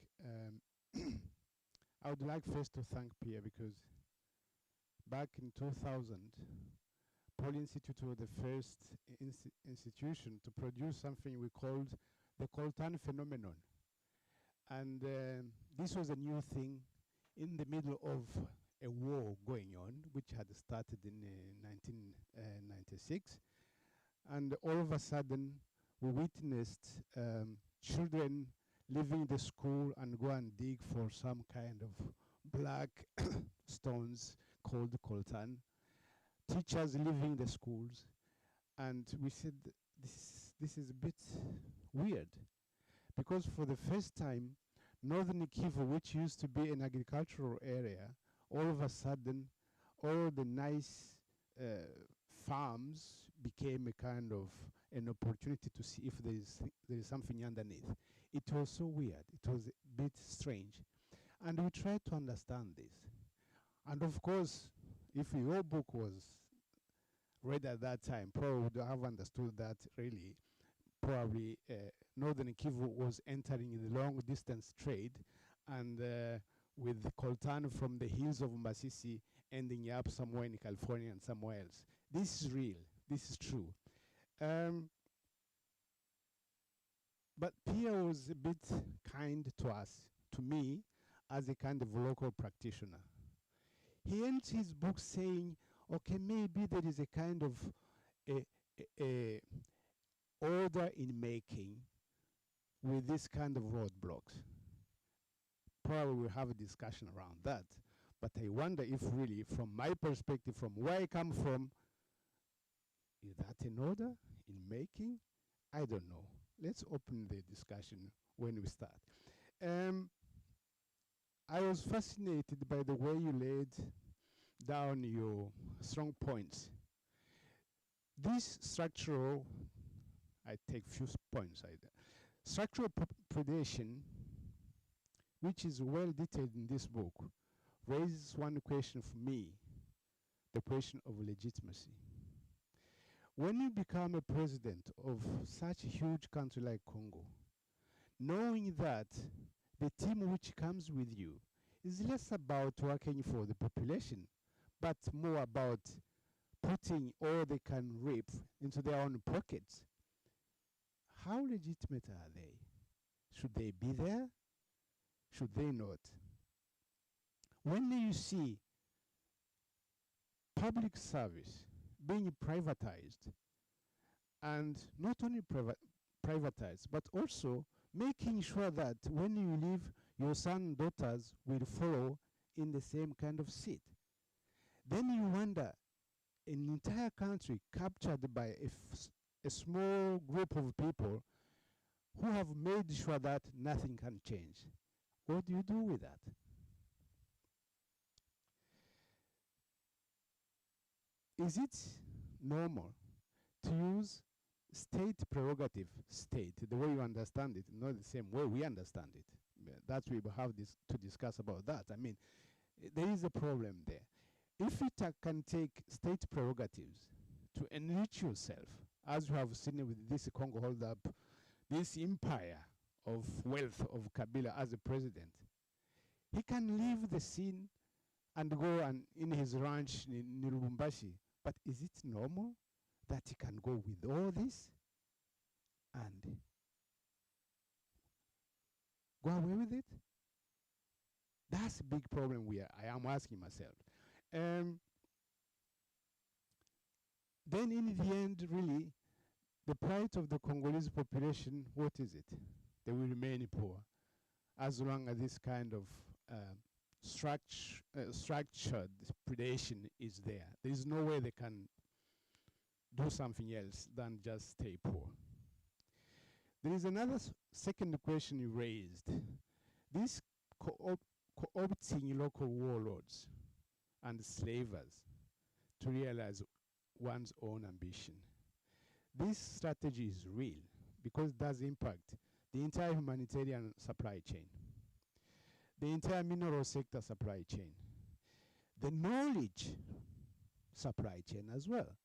I would like first to thank Pierre, because back in 2000, Paul Institute was the first institution to produce something we called the Coltan Phenomenon. And this was a new thing in the middle of a war going on, which had started in 1996. And all of a sudden, we witnessed children leaving the school and go and dig for some kind of black stones called coltan. Teachers leaving the schools. And we said, this is a bit weird. Because for the first time, Northern Kivu, which used to be an agricultural area, all of a sudden, all the nice farms became a kind of an opportunity to see if there is something underneath. It was so weird. It was a bit strange. And we tried to understand this. And of course, if your book was read at that time, probably would have understood that really. Probably Northern Kivu was entering the long-distance trade, and with the coltan from the hills of Masisi ending up somewhere in California and somewhere else. This is real. This is true. But Pierre was a bit kind to us, to me, as a kind of local practitioner. He ends his book saying, okay, maybe there is a kind of a order in making with this kind of roadblocks. Probably we'll have a discussion around that. But I wonder if really, from my perspective, from where I come from, is that an order in making? I don't know. Let's open the discussion when we start. I was fascinated by the way you laid down your strong points. This structural, I take few points either. Structural predation, which is well detailed in this book, raises one question for me. the question of legitimacy. When you become a president of such a huge country like Congo, knowing that the team which comes with you is less about working for the population, but more about putting all they can reap into their own pockets, how legitimate are they? Should they be there? Should they not? When you see public service being privatized, and not only privatized, but also making sure that when you leave, your son and daughters will follow in the same kind of seat, then you wonder, an entire country captured by a small group of people who have made sure that nothing can change. What do you do with that? Is it normal to use state prerogative, state, the way you understand it, not the same way we understand it? That's we will have this to discuss about that. I mean, there is a problem there. If you can take state prerogatives to enrich yourself, as you have seen with this Congo hold up, this empire of wealth of Kabila as a president, he can leave the scene and go and in his ranch in Lubumbashi. But is it normal that he can go with all this and go away with it? That's a big problem I am asking myself. Then in the end, really, the plight of the Congolese population, what is it? They will remain poor as long as this kind of structured predation is there. There is no way they can do something else than just stay poor. There is another second question you raised. This co-opting local warlords and slavers to realize one's own ambition. This strategy is real because it does impact the entire humanitarian supply chain, the entire mineral sector supply chain, the knowledge supply chain as well.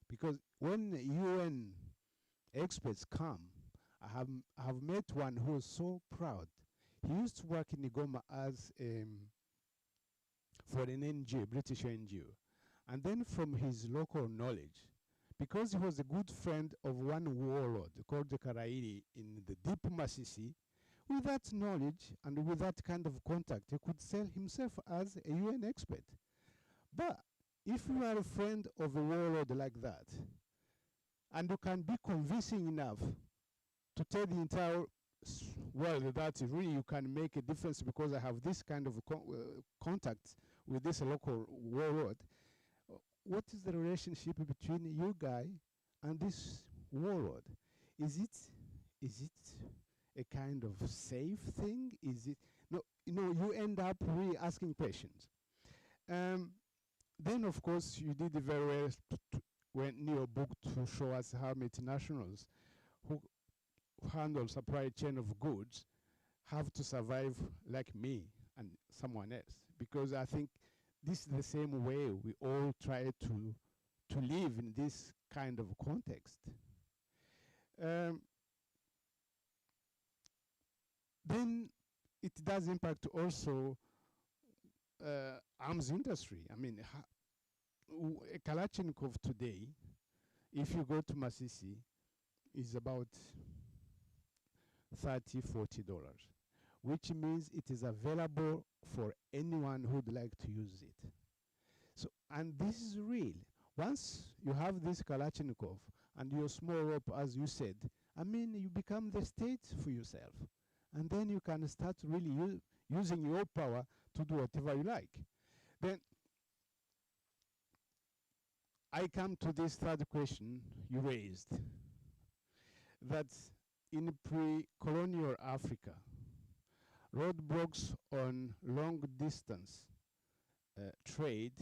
Because when UN experts come, I have met one who is so proud. He used to work in Goma as for an NGO, British NGO. And then from his local knowledge, because he was a good friend of one warlord called the Karairi in the deep Masisi, with that knowledge and with that kind of contact, he could sell himself as a UN expert. But if you are a friend of a warlord like that, and you can be convincing enough to tell the entire world that really you can make a difference because I have this kind of contact with this local warlord, what is the relationship between you guy and this warlord? Is it a kind of safe thing? Is it no? You end up really asking questions. Then of course you did very well when in your book to show us how multinationals who handle supply chain of goods have to survive like me and someone else, because I think this is the same way we all try to live in this kind of context. Then it does impact also arms industry. I mean, a Kalashnikov today, if you go to Masisi, is about $30, $40, which means it is available for anyone who would like to use it. So, and this is real. Once you have this Kalashnikov and your small rope, as you said, I mean, you become the state for yourself. And then you can start really using your power to do whatever you like. Then I come to this third question you raised, that in pre-colonial Africa, roadblocks on long-distance trade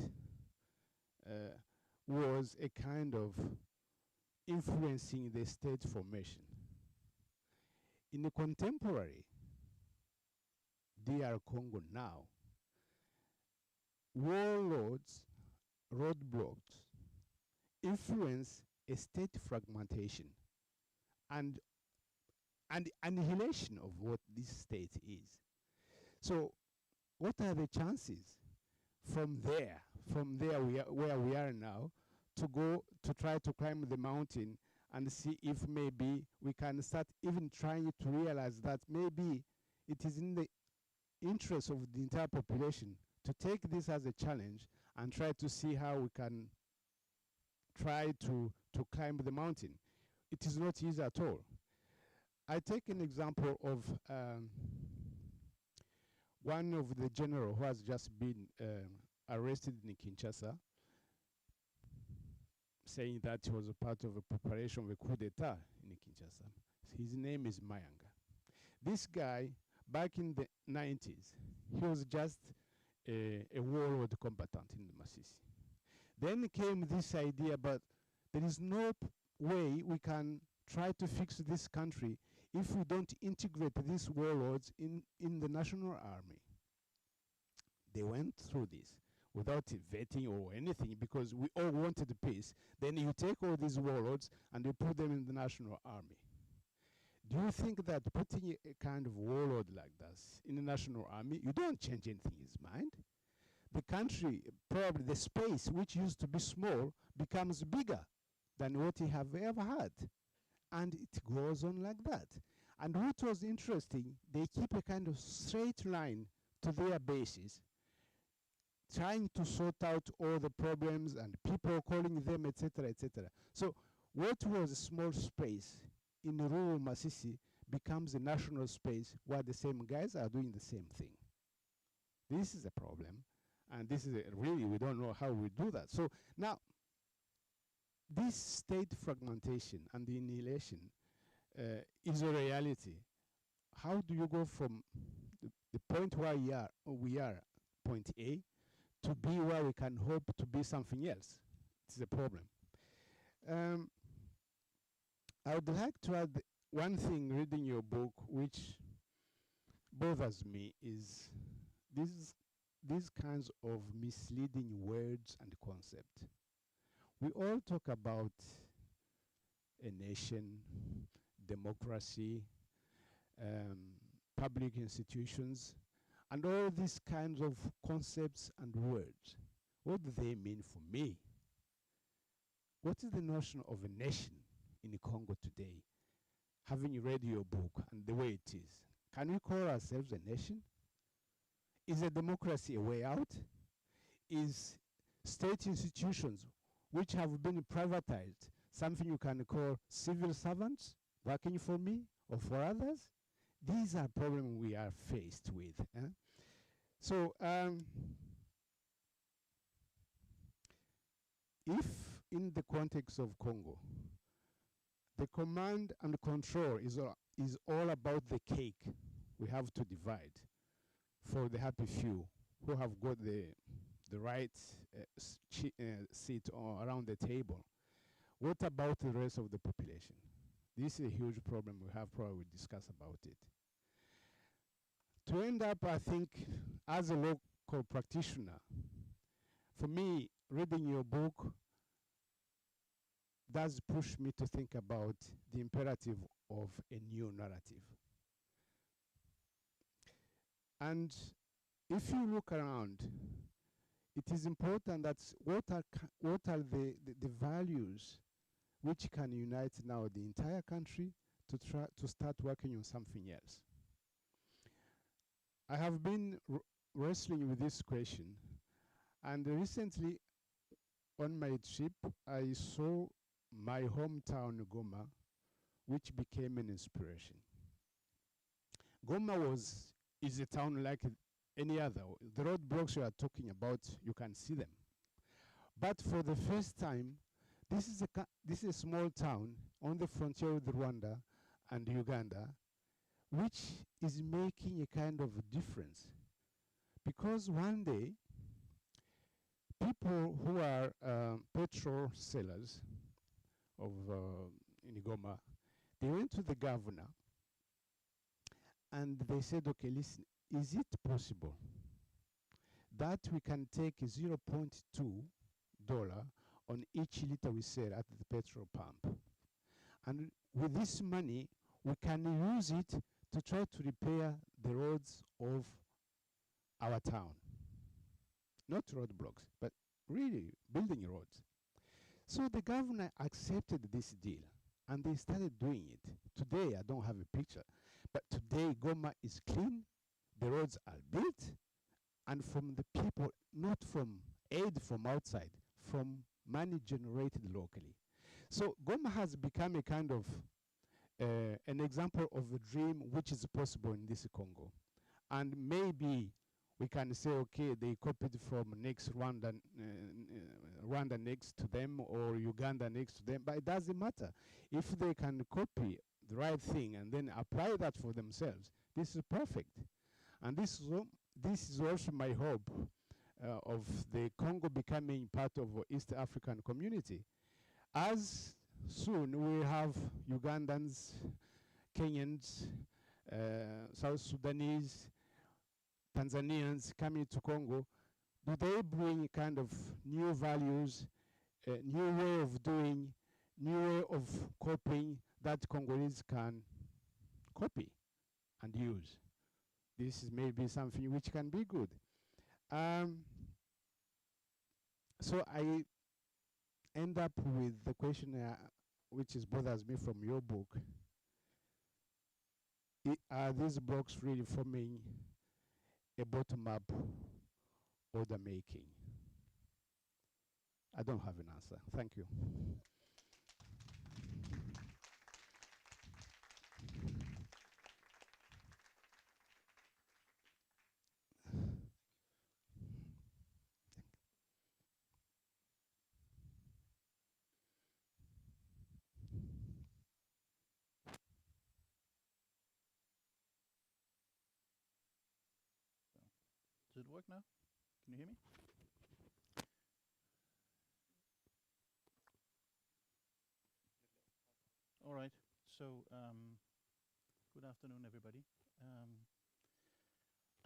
was a kind of influencing the state formation. In the contemporary DR Congo now, warlords roadblocks influence a state fragmentation and annihilation of what this state is. So what are the chances from there where we are now, to go to try to climb the mountain and see if maybe we can start even trying to realize that maybe it is in the interest of the entire population to take this as a challenge and try to see how we can try to climb the mountain. It is not easy at all. I take an example of one of the general who has just been arrested in Kinshasa, saying that he was a part of a preparation of a coup d'etat in Kinshasa. His name is Mayanga. This guy, back in the 90s, he was just a warlord combatant in the Masisi. Then came this idea, but there is no way we can try to fix this country if we don't integrate these warlords in the national army. They went through this without vetting or anything, because we all wanted peace. Then you take all these warlords and you put them in the national army. Do you think that putting a kind of warlord like this in the national army, you don't change anything in his mind? The country, probably the space which used to be small, becomes bigger than what he have ever had. And it goes on like that. And what was interesting, they keep a kind of straight line to their bases, trying to sort out all the problems and people calling them, etc., etc. So what was a small space in rural Masisi becomes a national space where the same guys are doing the same thing. This is a problem, and this is really, we don't know how we do that. So now, this state fragmentation and the annihilation is a reality. How do you go from the point where we are, point A, to be where we can hope to be something else? It's a problem. I would like to add one thing reading your book which bothers me is these kinds of misleading words and concepts. We all talk about a nation, democracy, public institutions, and all these kinds of concepts and words. What do they mean for me? What is the notion of a nation in Congo today? Having read your book and the way it is, can we call ourselves a nation? Is a democracy a way out? Is state institutions which have been privatized something you can call civil servants working for me or for others? These are problems we are faced with. So if in the context of Congo, the command and control is all about the cake we have to divide for the happy few who have got the right seat around the table. What about the rest of the population? This is a huge problem we have, probably we'll discuss about it. To end up, I think, as a local practitioner, for me, reading your book does push me to think about the imperative of a new narrative. And if you look around, it is important that what are the values which can unite now the entire country to try to start working on something else. I have been wrestling with this question, and recently on my trip, I saw my hometown, Goma, which became an inspiration. Goma is a town like any other. The roadblocks you are talking about, you can see them. But for the first time, this is a small town on the frontier with Rwanda and Uganda, which is making a kind of difference. Because one day, people who are petrol sellers in Goma, they went to the governor and they said, okay, listen, is it possible that we can take 0.2 $1 on each liter we sell at the petrol pump. And with this money, we can use it to try to repair the roads of our town. Not roadblocks, but really building roads. So the governor accepted this deal, and they started doing it. Today, I don't have a picture, but today Goma is clean, the roads are built, and from the people, not from aid from outside, from money generated locally. So Goma has become a kind of an example of a dream which is possible in this Congo. And maybe we can say, okay, they copied from next Rwanda, Rwanda next to them, or Uganda next to them, but it doesn't matter. If they can copy the right thing and then apply that for themselves, this is perfect. And this is also my hope of the Congo becoming part of East African community. As soon we have Ugandans, Kenyans, South Sudanese, Tanzanians coming to Congo, do they bring kind of new values, new way of doing, new way of coping that Congolese can copy and use? This is maybe something which can be good. So I end up with the question which is bothers me from your book. Are these blocks really forming a bottom-up order making? I don't have an answer. Thank you. Does it work now? Can you hear me? All right. So, good afternoon, everybody.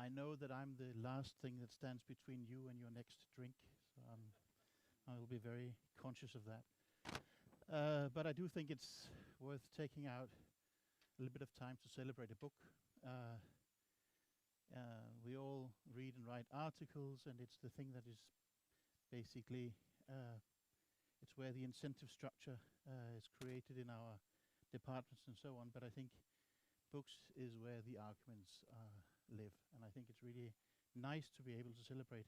I know that I'm the last thing that stands between you and your next drink, so I will be very conscious of that. But I do think it's worth taking out a little bit of time to celebrate a book. We all read and write articles, and it's the thing that is basically, it's where the incentive structure is created in our departments and so on. But I think books is where the arguments live, and I think it's really nice to be able to celebrate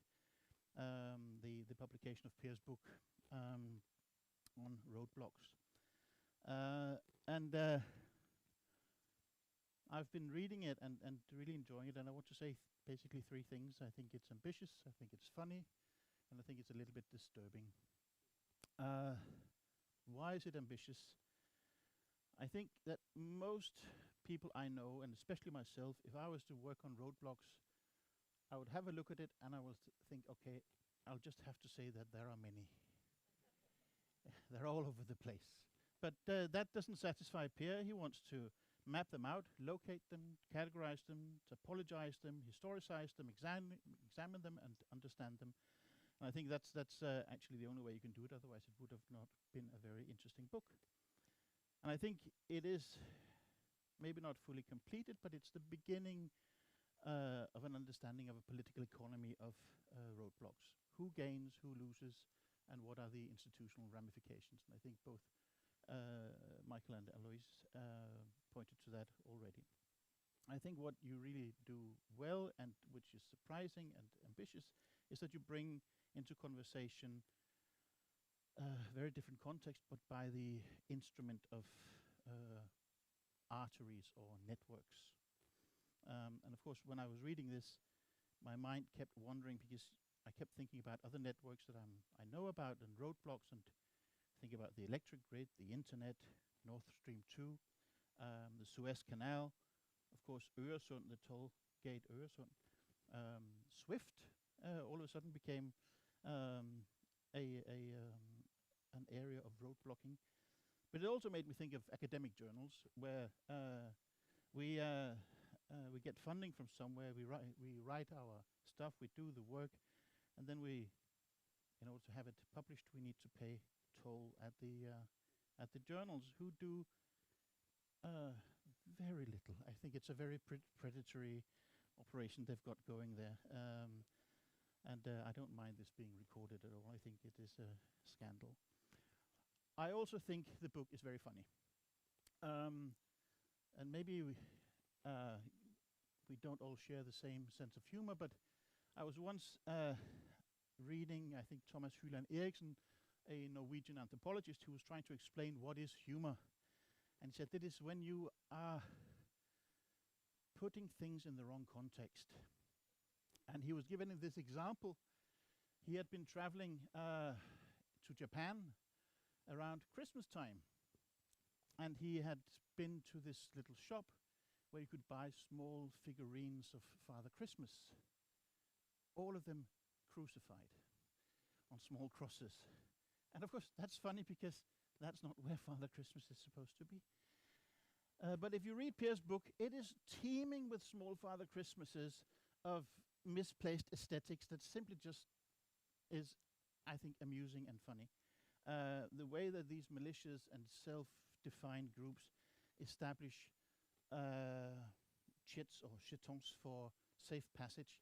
the publication of Pier's book on roadblocks. I've been reading it and really enjoying it, and I want to say basically three things. I think it's ambitious, I think it's funny, and I think it's a little bit disturbing. Why is it ambitious? I think that most people I know, and especially myself, if I was to work on roadblocks, I would have a look at it and I will think, okay, I'll just have to say that there are many. They're all over the place. But that doesn't satisfy Pierre. He wants to map them out, locate them, categorize them, topologize them, historicize them, examine them, and understand them. And I think that's actually the only way you can do it. Otherwise, it would have not been a very interesting book. And I think it is maybe not fully completed, but it's the beginning of an understanding of a political economy of roadblocks. Who gains, who loses, and what are the institutional ramifications? And I think both Michael and Alois pointed to that already. I think what you really do well, and which is surprising and ambitious, is that you bring into conversation very different context, but by the instrument of arteries or networks. And of course, when I was reading this, my mind kept wandering because I kept thinking about other networks that I know about and roadblocks, and think about the electric grid, the internet, Nord Stream 2, the Suez Canal, of course, Øresund, the toll gate Øresund. Swift all of a sudden became an area of roadblocking. But it also made me think of academic journals where we get funding from somewhere, we write our stuff, we do the work, and then we in order to have it published, we need to pay toll at the journals, who do very little. I think it's a very predatory operation they've got going there. I don't mind this being recorded at all. I think it is a scandal. I also think the book is very funny. And maybe we don't all share the same sense of humor, but I was once reading, I think, Thomas Hyland Eriksen, a Norwegian anthropologist, who was trying to explain what is humor. And he said, it is when you are putting things in the wrong context. And he was given this example. He had been traveling to Japan around Christmas time. And he had been to this little shop where you could buy small figurines of Father Christmas. All of them crucified on small crosses. And of course, that's funny because that's not where Father Christmas is supposed to be. But if you read Per's book, it is teeming with small Father Christmases of misplaced aesthetics that simply just is, I think, amusing and funny. The way that these malicious and self-defined groups establish chits or chetons for safe passage,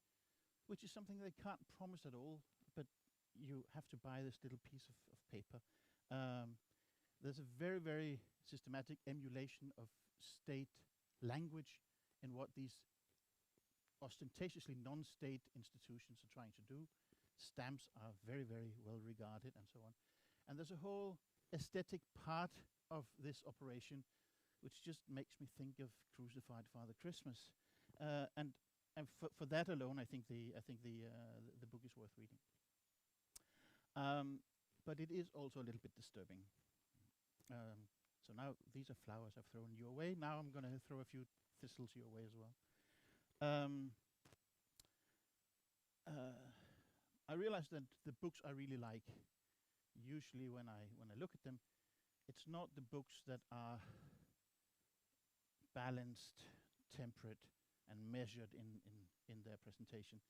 which is something they can't promise at all, but you have to buy this little piece of paper. There's a very, very systematic emulation of state language in what these ostentatiously non-state institutions are trying to do. Stamps are very, very well regarded and so on. And there's a whole aesthetic part of this operation which just makes me think of crucified Father Christmas. And for that alone, I think the book is worth reading. But it is also a little bit disturbing. So now these are flowers I've thrown your way. Now I'm going to throw a few thistles your way as well. I realize that the books I really like, usually when I look at them, it's not the books that are balanced, temperate, and measured in their presentation.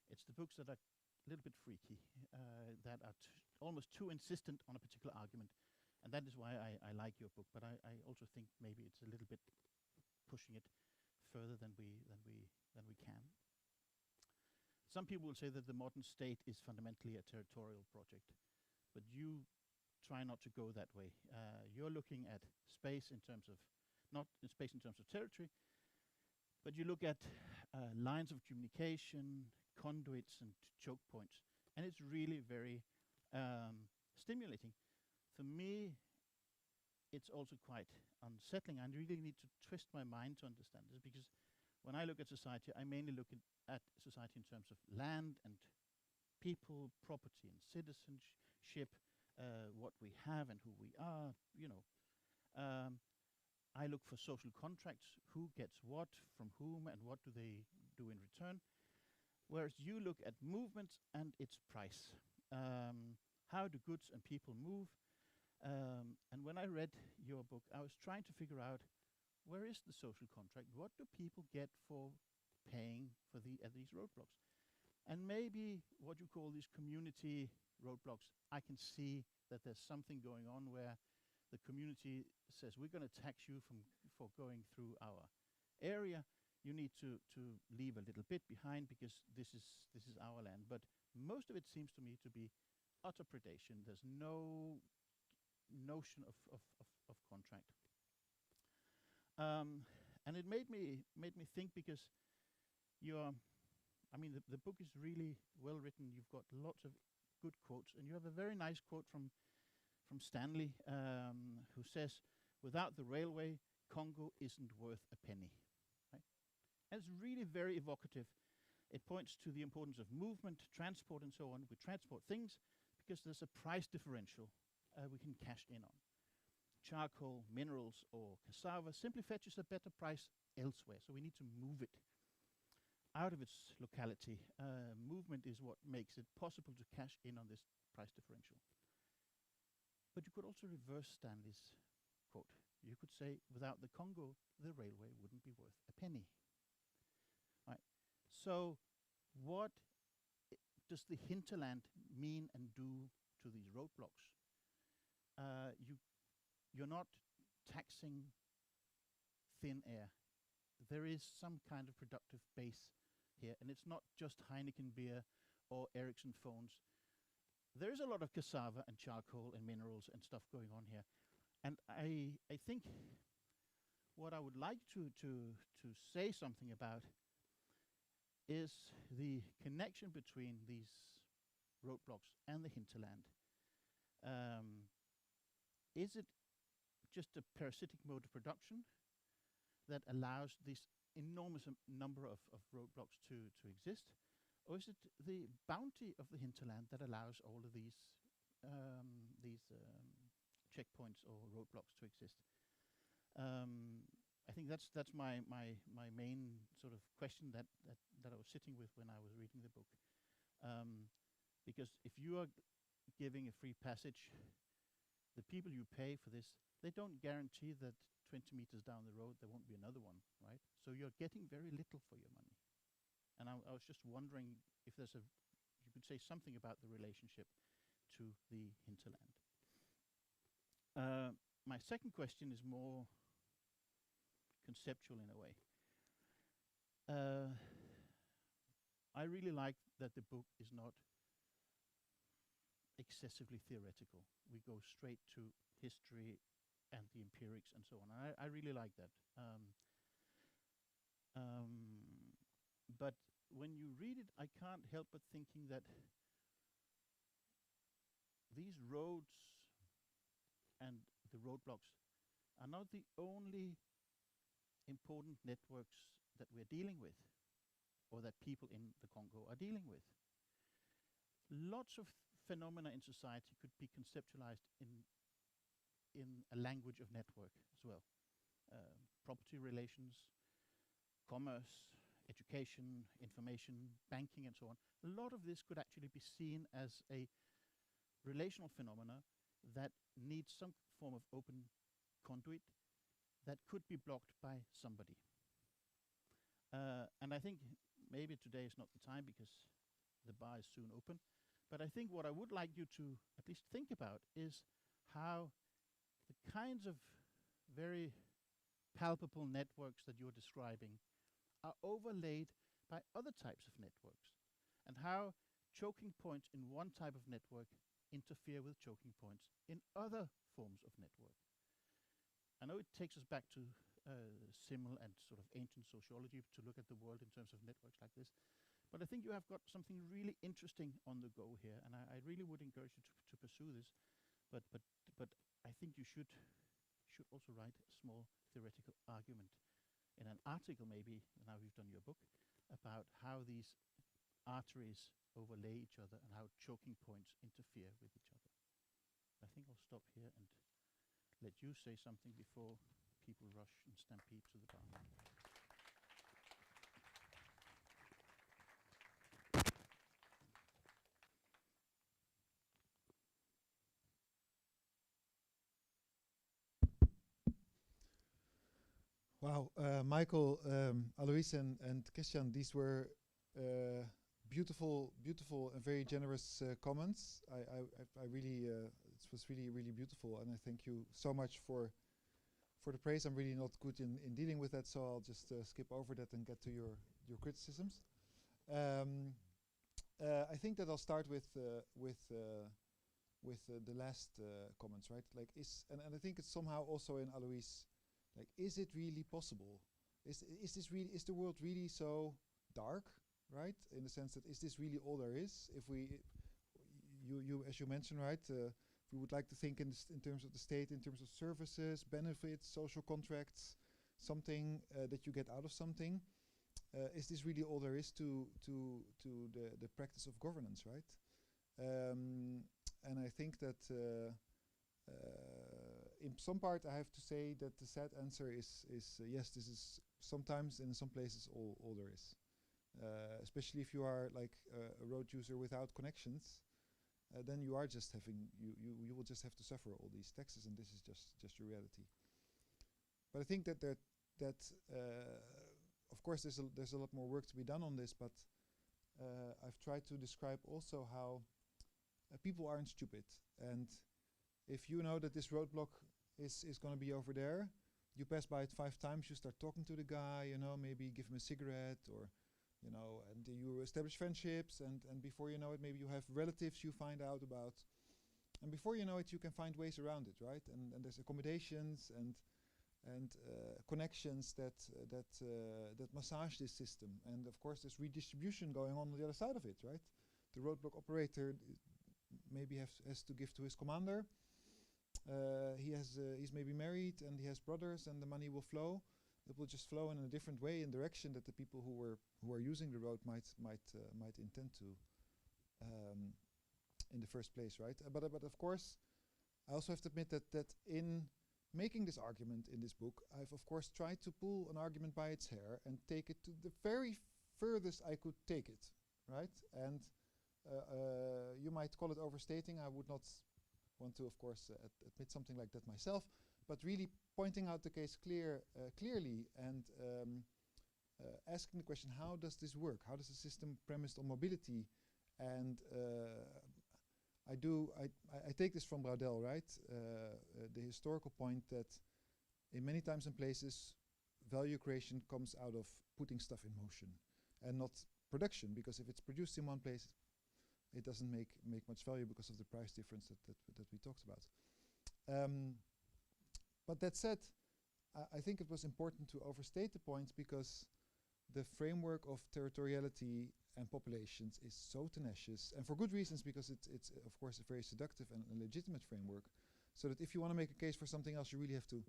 It's the books that are a little bit freaky, that are almost too insistent on a particular argument. And that is why I like your book, but I also think maybe it's a little bit pushing it further than we can. Some people will say that the modern state is fundamentally a territorial project, but you try not to go that way. You're looking at space in terms of, not in space in terms of territory, but you look at lines of communication, conduits, and choke points, and it's really very stimulating. For me, it's also quite unsettling. I really need to twist my mind to understand this, because when I look at society, I mainly look at society in terms of land and people, property and citizenship, what we have and who we are, you know. I look for social contracts, who gets what, from whom, and what do they do in return. Whereas you look at movements and its price. How do goods and people move? And when I read your book, I was trying to figure out, where is the social contract? What do people get for paying for these roadblocks? And maybe what you call these community roadblocks, I can see that there's something going on where the community says, we're going to tax you for going through our area. You need to leave a little bit behind because this is our land. But most of it seems to me to be utter predation. There's no notion of contract. And it made me think, because the book is really well written. You've got lots of good quotes, and you have a very nice quote from Stanley, who says, without the railway, Congo isn't worth a penny. Right? And it's really very evocative. It points to the importance of movement, transport, and so on. We transport things because there's a price differential we can cash in on. Charcoal, minerals, or cassava simply fetches a better price elsewhere, so we need to move it out of its locality. Movement is what makes it possible to cash in on this price differential. But you could also reverse Stanley's quote. You could say, without the Congo, the railway wouldn't be worth a penny. Right. So what does the hinterland mean and do to these roadblocks? You're not taxing thin air. There is some kind of productive base here, and it's not just Heineken beer or Ericsson phones. There is a lot of cassava and charcoal and minerals and stuff going on here. And I think what I would like to say something about is the connection between these roadblocks and the hinterland. Is it just a parasitic mode of production that allows this enormous number of roadblocks to exist? Or is it the bounty of the hinterland that allows all of these checkpoints or roadblocks to exist? I think that's my main sort of question that I was sitting with when I was reading the book. Because if you are giving a free passage, the people you pay for this, they don't guarantee that 20 meters down the road there won't be another one, right? So you're getting very little for your money. And I was just wondering if you could say something about the relationship to the hinterland. My second question is more conceptual in a way. I really like that the book is not excessively theoretical. We go straight to history and the empirics and so on. I really like that. But when you read it, I can't help but thinking that these roads and the roadblocks are not the only important networks that we're dealing with, or that people in the Congo are dealing with. Lots of phenomena in society could be conceptualized in a language of network as well. Property relations, commerce, education, information, banking, and so on. A lot of this could actually be seen as a relational phenomena that needs some form of open conduit that could be blocked by somebody. And I think maybe today is not the time because the bar is soon open, but I think what I would like you to at least think about is how the kinds of very palpable networks that you're describing are overlaid by other types of networks, and how choking points in one type of network interfere with choking points in other forms of network. I know it takes us back to Simmel and sort of ancient sociology to look at the world in terms of networks like this, but I think you have got something really interesting on the go here, and I really would encourage you to pursue this. But I think you should also write a small theoretical argument in an article, maybe, now you've done your book, about how these arteries overlay each other and how choking points interfere with each other. I think I'll stop here and let you say something before people rush and stampede to the bar. Wow, Michael, Alois, and Christian, these were beautiful and very generous comments. I really, it was really beautiful, and I thank you so much for the praise. I'm really not good in dealing with that, so I'll just skip over that and get to your criticisms. I think that I'll start with the last comments, right? Like, and I think it's somehow also in Alois. Like, is it really possible? Is the world really so dark, right? In the sense that, is this really all there is? If you as you mentioned, right? We would like to think in terms of the state, in terms of services, benefits, social contracts, something that you get out of something. Is this really all there is to the practice of governance, right? And I think that in some part I have to say that the sad answer is yes, this is sometimes and in some places all there is. Especially if you are like a road user without connections, then you are just having you will just have to suffer all these taxes, and this is just your reality. But I think that of course there's a lot more work to be done on this, but I I've tried to describe also how people aren't stupid, and if you know that this roadblock is going to be over there, you pass by it 5 times, you start talking to the guy, you know, maybe give him a cigarette, or you know, and you establish friendships, and before you know it, maybe you have relatives you find out about, and before you know it, you can find ways around it, right? And there's accommodations and connections that massage this system, and of course there's redistribution going on the other side of it, right? The roadblock operator maybe has to give to his commander. He's maybe married and he has brothers, and the money will flow. It will just flow in a different way, in direction that the people who are using the road might intend to in the first place, right? But of course, I also have to admit that in making this argument in this book, I've of course tried to pull an argument by its hair and take it to the very furthest I could take it, right? And you might call it overstating. I would not want to, of course, admit something like that myself, but really pointing out the case clearly and asking the question, how does this work? How does a system premised on mobility? And I take this from Braudel, right? The historical point that in many times and places, value creation comes out of putting stuff in motion and not production, because if it's produced in one place, it doesn't make much value because of the price difference that we talked about. But that said, I think it was important to overstate the point, because the framework of territoriality and populations is so tenacious, and for good reasons, because it's of course a very seductive and a legitimate framework, so that if you want to make a case for something else, you really have to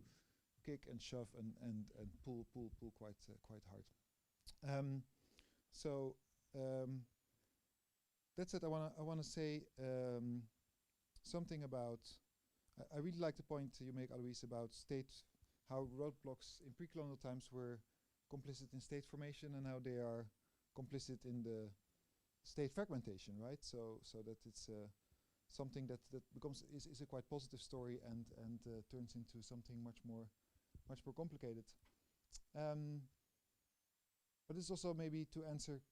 kick and shove and pull quite hard. That's it. I wanna say something about. I really like the point you make, Alois, about how roadblocks in pre-colonial times were complicit in state formation, and how they are complicit in the state fragmentation, right? So that it's something that is a quite positive story and turns into something much more complicated. But it's also maybe to answer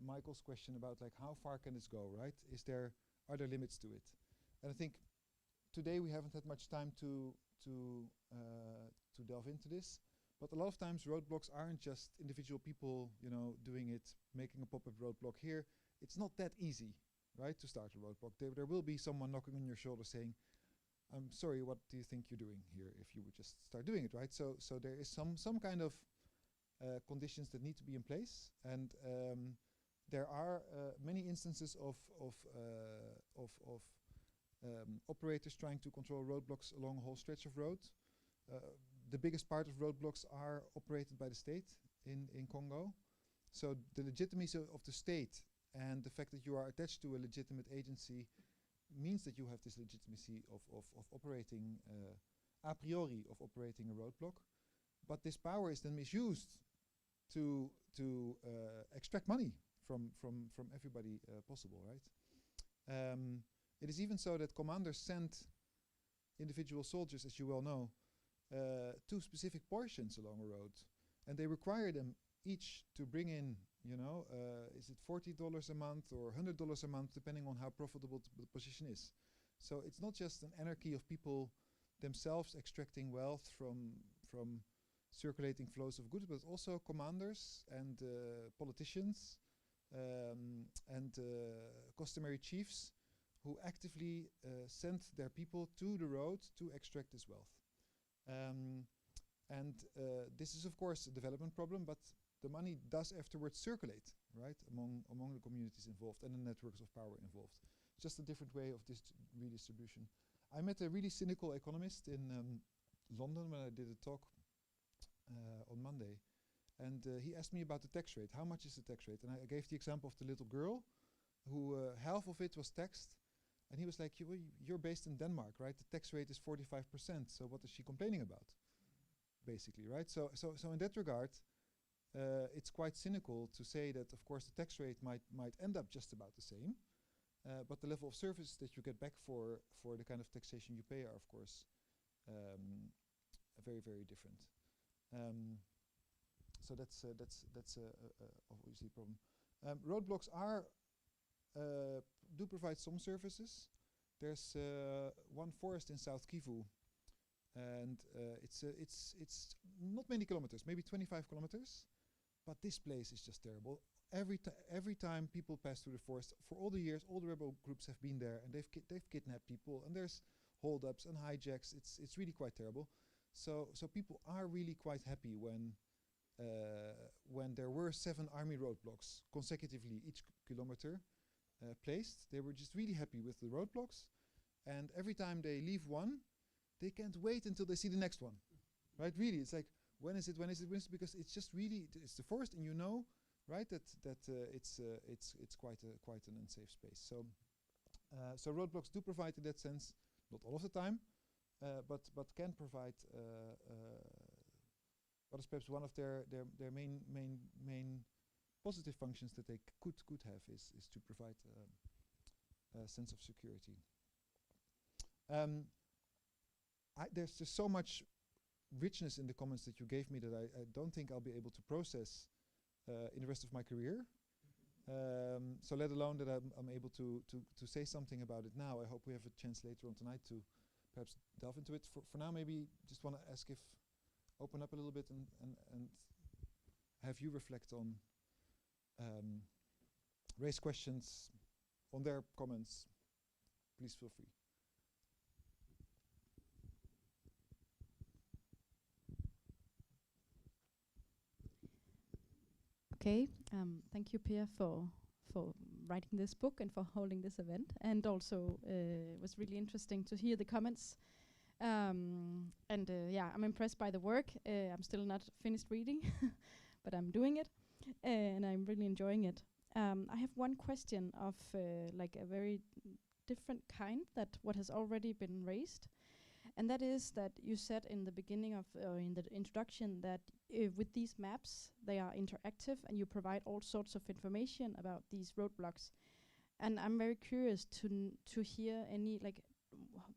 Michael's question about like how far can this go, right? Are there limits to it? And I think today we haven't had much time to delve into this, but a lot of times roadblocks aren't just individual people, you know, doing it, making a pop-up roadblock here. It's not that easy, right, to start a roadblock. There will be someone knocking on your shoulder saying, "I'm sorry, what do you think you're doing here?" If you would just start doing it, right? So there is some kind of conditions that need to be in place, and there are many instances of operators trying to control roadblocks along a whole stretch of road. The biggest part of roadblocks are operated by the state in Congo. So the legitimacy of the state and the fact that you are attached to a legitimate agency means that you have this legitimacy of operating, a priori of operating a roadblock. But this power is then misused to extract money from everybody possible, right? It is even so that commanders send individual soldiers, as you well know, to specific portions along a road, and they require them each to bring in, you know, is it $40 a month or $100 a month, depending on how profitable the position is. So it's not just an anarchy of people themselves extracting wealth from circulating flows of goods, but also commanders and politicians and customary chiefs who actively send their people to the road to extract this wealth. This is of course a development problem, but the money does afterwards circulate, right, among the communities involved and the networks of power involved. Just a different way of redistribution. I met a really cynical economist in London when I did a talk on Monday, and he asked me about the tax rate. How much is the tax rate? And I gave the example of the little girl who half of it was taxed. And he was like, you're based in Denmark, right? The tax rate is 45%, so what is she complaining about? Basically, right? So in that regard, it's quite cynical to say that, of course, the tax rate might end up just about the same, but the level of service that you get back for the kind of taxation you pay are, of course, very, very different. So that's obviously a problem. Roadblocks do provide some services. There's one forest in South Kivu, and it's not many kilometers, maybe 25 kilometers, but this place is just terrible. Every time people pass through the forest, for all the years, all the rebel groups have been there, and they've kidnapped people, and there's holdups and hijacks. It's really quite terrible. So people are really quite happy when there were 7 army roadblocks consecutively each kilometer placed. They were just really happy with the roadblocks, and every time they leave one, they can't wait until they see the next one. Right? Really, it's like, when is it? Because it's just really, it's the forest, and you know, right, that it's quite an unsafe space. So roadblocks do provide, in that sense, not all of the time, but can provide what is perhaps one of their main positive functions that they could have is to provide a sense of security. There's just so much richness in the comments that you gave me that I don't think I'll be able to process in the rest of my career. So let alone that I'm able to say something about it now. I hope we have a chance later on tonight to perhaps delve into it. For now, maybe just want to ask if, open up a little bit and have you reflect on, raise questions on their comments. Please feel free. Okay, thank you, Pia, for writing this book and for holding this event. And also, it was really interesting to hear the comments. Yeah, I'm impressed by the work. I'm still not finished reading, but I'm doing it, and I'm really enjoying it. I have one question of like a very different kind that what has already been raised. And that is that you said in the beginning of, in the introduction, that with these maps, they are interactive and you provide all sorts of information about these roadblocks. And I'm very curious to hear any, like,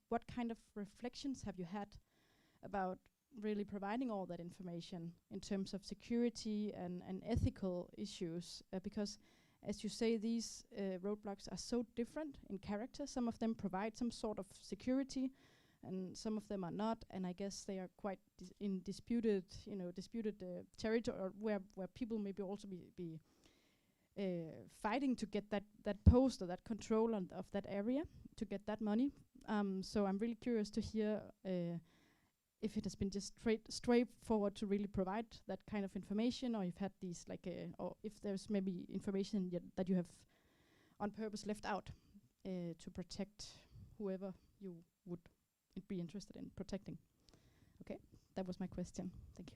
what kind of reflections have you had about really providing all that information in terms of security and ethical issues? Because, as you say, these roadblocks are so different in character. Some of them provide some sort of security, and some of them are not, and I guess they are quite in disputed territory, or where people maybe also be fighting to get that post or that control of that area, to get that money. So I'm really curious to hear if it has been just straightforward to really provide that kind of information, or you've had these or if there's maybe information that you have on purpose left out to protect whoever you would be interested in protecting. Okay, that was my question. Thank you.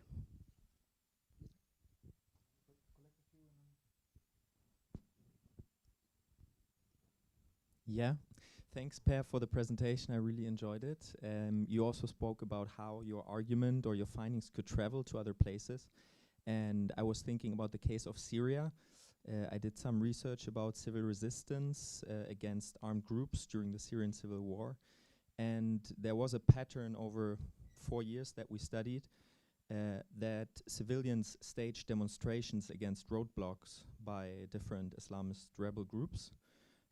Yeah, thanks, Per, for the presentation. I really enjoyed it. You also spoke about how your argument or your findings could travel to other places. And I was thinking about the case of Syria. I did some research about civil resistance against armed groups during the Syrian civil war. And there was a pattern over 4 years that we studied that civilians staged demonstrations against roadblocks by different Islamist rebel groups.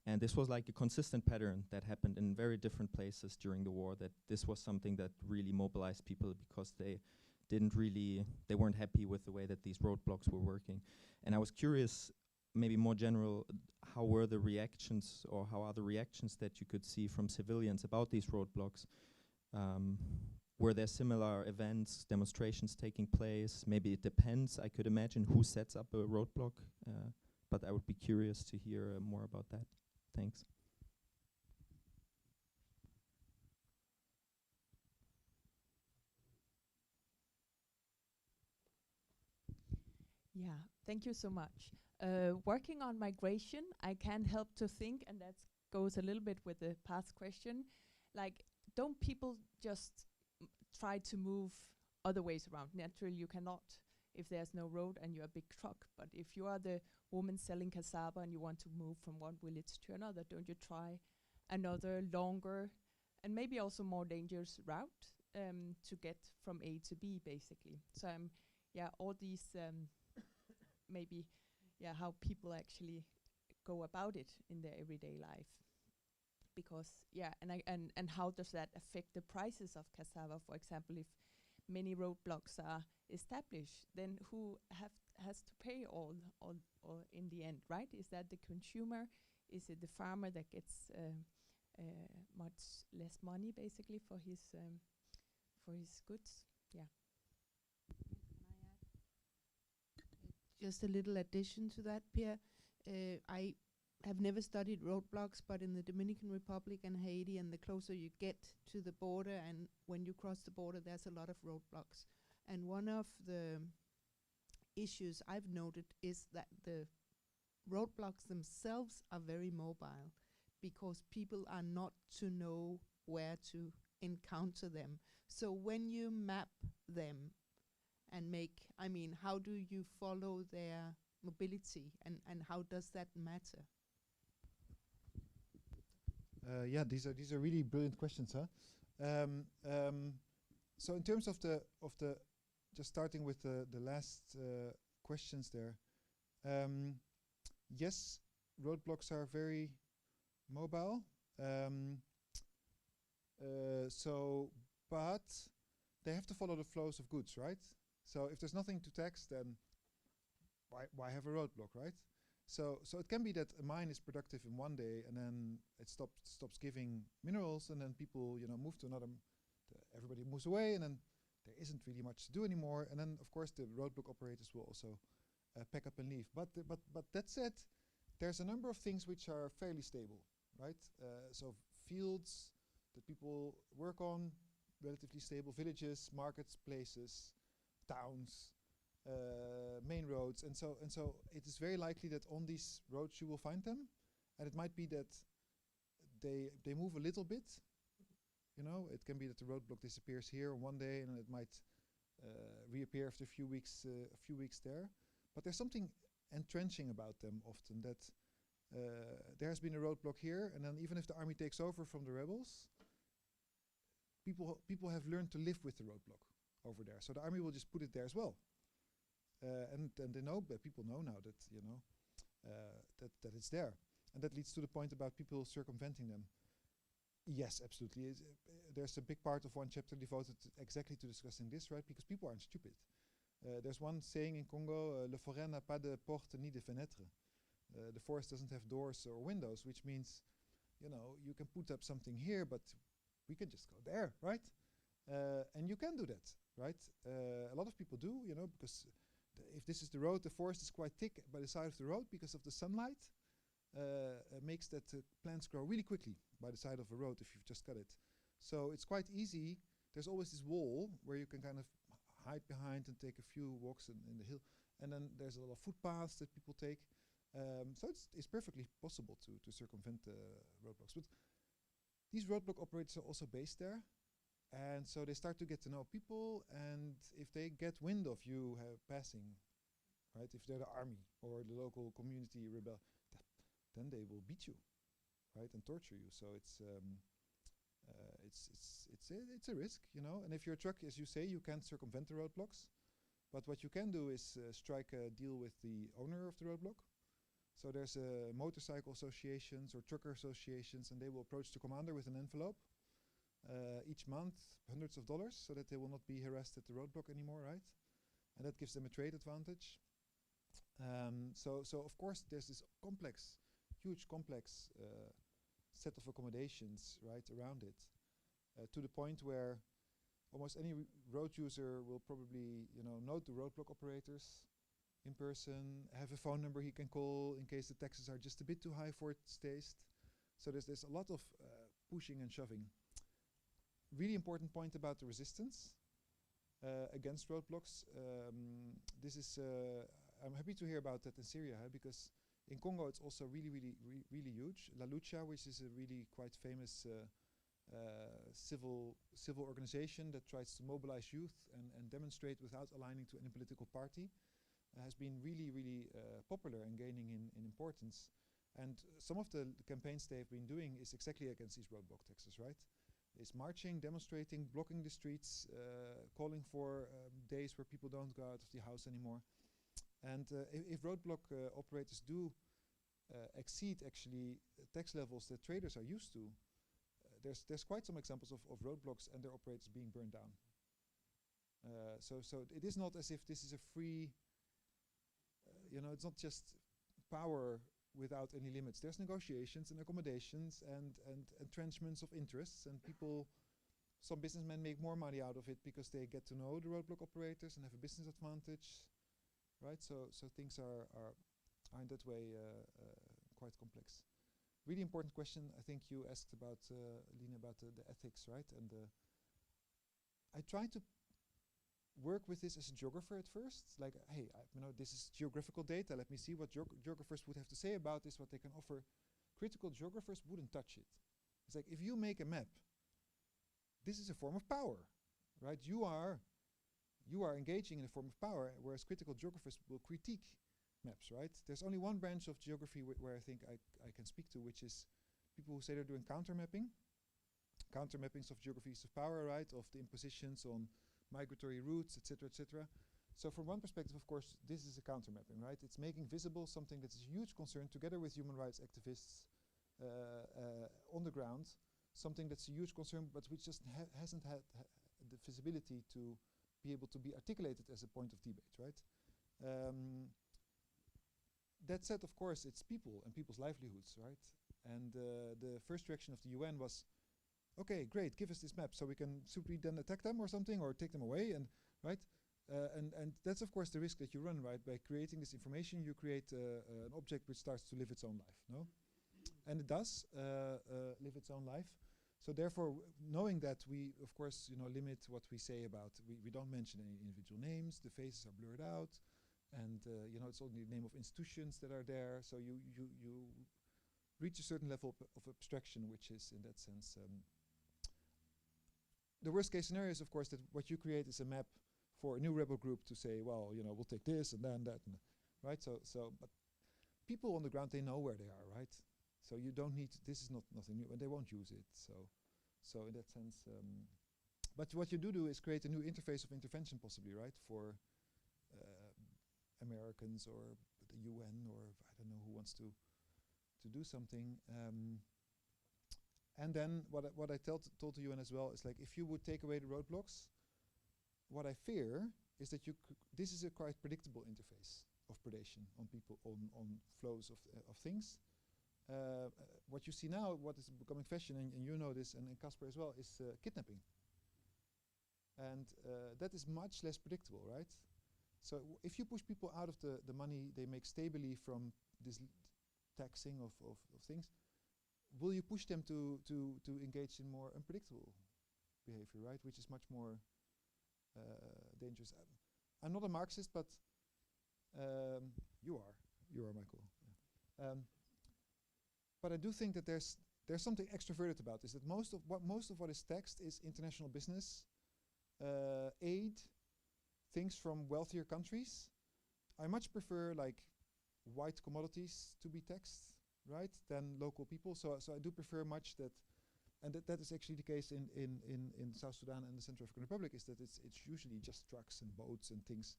And this was like a consistent pattern that happened in very different places during the war, that this was something that really mobilized people because they weren't happy with the way that these roadblocks were working. And I was curious, maybe more general, how were the reactions, or how are the reactions that you could see from civilians about these roadblocks? Were there similar events, demonstrations taking place? Maybe it depends, I could imagine, who sets up a roadblock, but I would be curious to hear more about that. Thanks. Yeah, thank you so much. Working on migration, I can't help to think, and that goes a little bit with the past question, like, don't people just try to move other ways around? Naturally, you cannot if there's no road and you're a big truck. But if you are the woman selling cassava and you want to move from one village to another, don't you try another longer and maybe also more dangerous route to get from A to B, basically? So yeah, all these maybe yeah, how people actually go about it in their everyday life. Because and how does that affect the prices of cassava? For example, if many roadblocks are established, then who has to pay all in the end, right? Is that the consumer? Is it the farmer that gets much less money basically for his goods? Yeah. Just a little addition to that, Pierre. I have never studied roadblocks, but in the Dominican Republic and Haiti, and the closer you get to the border, and when you cross the border, there's a lot of roadblocks. And one of the issues I've noted is that the roadblocks themselves are very mobile, because people are not to know where to encounter them. So when you map them and how do you follow their mobility, and how does that matter? Yeah, these are really brilliant questions, huh? So in terms of the just starting with the last questions there, yes, roadblocks are very mobile. But they have to follow the flows of goods, right? So if there's nothing to tax, then why have a roadblock, right? So it can be that a mine is productive in one day, and then it stops giving minerals, and then people move to another. Everybody moves away, and then there isn't really much to do anymore. And then of course the roadblock operators will also pack up and leave. But that said, there's a number of things which are fairly stable, right? So fields that people work on, relatively stable, villages, markets, places, towns, main roads, and so it is very likely that on these roads you will find them, and it might be that they move a little bit. It can be that the roadblock disappears here on one day, and it might reappear after a few weeks there. But there's something entrenching about them often, that there has been a roadblock here, and then even if the army takes over from the rebels, people have learned to live with the roadblock over there. So the army will just put it there as well. And they know, but people know now that that it's there, and that leads to the point about people circumventing them. Yes, absolutely. There's a big part of one chapter devoted exactly to discussing this, right? Because people aren't stupid. There's one saying in Congo: "Le forêt n'a pas de porte ni de fenêtre." The forest doesn't have doors or windows, which means, you can put up something here, but we can just go there, right? And you can do that, right? A lot of people do, because if this is the road, the forest is quite thick by the side of the road because of the sunlight. Makes that plants grow really quickly by the side of a road if you've just cut it. So it's quite easy. There's always this wall where you can kind of hide behind and take a few walks in the hill. And then there's a lot of footpaths that people take. So it's perfectly possible to circumvent roadblocks. But these roadblock operators are also based there. And so they start to get to know people, and if they get wind of you passing, right, if they're the army or the local community rebel, then they will beat you, right, and torture you. So it's a risk, And if you're a truck, as you say, you can't circumvent the roadblocks, but what you can do is strike a deal with the owner of the roadblock. So there's motorcycle associations or trucker associations, and they will approach the commander with an envelope. Each month, hundreds of dollars, so that they will not be harassed at the roadblock anymore, right? And that gives them a trade advantage. So of course there's this huge complex set of accommodations right around it, to the point where almost any road user will probably know the roadblock operators in person, have a phone number he can call in case the taxes are just a bit too high for its taste. So there's a lot of pushing and shoving. Really important point about the resistance against roadblocks. This is I'm happy to hear about that in Syria, because in Congo it's also really huge. La Lucha, which is a really quite famous civil organization that tries to mobilize youth and demonstrate without aligning to any political party, has been really popular and gaining in importance. And some of the campaigns they've been doing is exactly against these roadblock taxes, right? Is marching, demonstrating, blocking the streets, calling for days where people don't go out of the house anymore. And if roadblock operators do exceed actually tax levels that traders are used to, there's quite some examples of roadblocks and their operators being burned down. So it is not as if this is a free, it's not just power without any limits. There's negotiations and accommodations and entrenchments of interests, and people, some businessmen make more money out of it because they get to know the roadblock operators and have a business advantage, right? So things are in that way quite complex. Really important question. I think you asked about, Lina, about the ethics, right? And I try to work with this as a geographer at first. Like, hey, this is geographical data. Let me see what geographers would have to say about this, what they can offer. Critical geographers wouldn't touch it. It's like, if you make a map, this is a form of power, right? You are engaging in a form of power, whereas critical geographers will critique maps, right? There's only one branch of geography where I think I can speak to, which is people who say they're doing countermapping. Countermappings of geographies of power, right? Of the impositions on migratory routes, etc., etc. So from one perspective, of course, this is a countermapping, right? It's making visible something that's a huge concern together with human rights activists on the ground, something that's a huge concern, but which just hasn't had the visibility to be able to be articulated as a point of debate, right? That said, of course, it's people and people's livelihoods, right? And the first reaction of the UN was, okay, great, give us this map so we can simply then attack them or something, or take them away, and right? And that's of course the risk that you run, right? By creating this information, you create an object which starts to live its own life, no? And it does live its own life. So therefore, knowing that, we of course limit what we say about. We don't mention any individual names. The faces are blurred out, and it's only the name of institutions that are there. So you reach a certain level of abstraction, which is in that sense. The worst case scenario is, of course, that what you create is a map for a new rebel group to say, well, we'll take this and then that, and right? But people on the ground, they know where they are, right? So you don't need, this is nothing new, and they won't use it. So in that sense, but what you do is create a new interface of intervention, possibly, right? For Americans or the UN, or I don't know who wants to do something. And then what I told the UN as well is, like, if you would take away the roadblocks, what I fear is that this is a quite predictable interface of predation on people, on flows of things. What you see now, what is becoming fashion, and you know this, and Casper as well, is kidnapping. And that is much less predictable, right? So if you push people out of the money they make stably from this taxing of things, will you push them to engage in more unpredictable behavior, right? Which is much more dangerous. I'm not a Marxist, but you are, Michael. Yeah. But I do think that there's something extroverted about this. That most of what is taxed is international business, aid, things from wealthier countries. I much prefer like white commodities to be taxed, right, than local people. So I do prefer much that, and that is actually the case in South Sudan and the Central African Republic, is that it's usually just trucks and boats and things,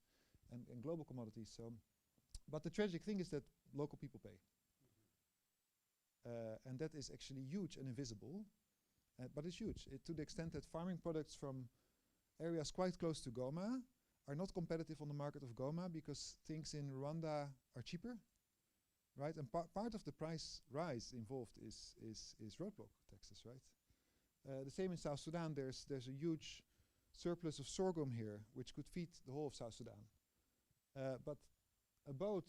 and global commodities. So, but the tragic thing is that local people pay. And that is actually huge and invisible, but it's huge to the extent that farming products from areas quite close to Goma are not competitive on the market of Goma because things in Rwanda are cheaper, right? And part of the price rise involved is roadblock taxes, right? The same in South Sudan. There's a huge surplus of sorghum here, which could feed the whole of South Sudan. But a boat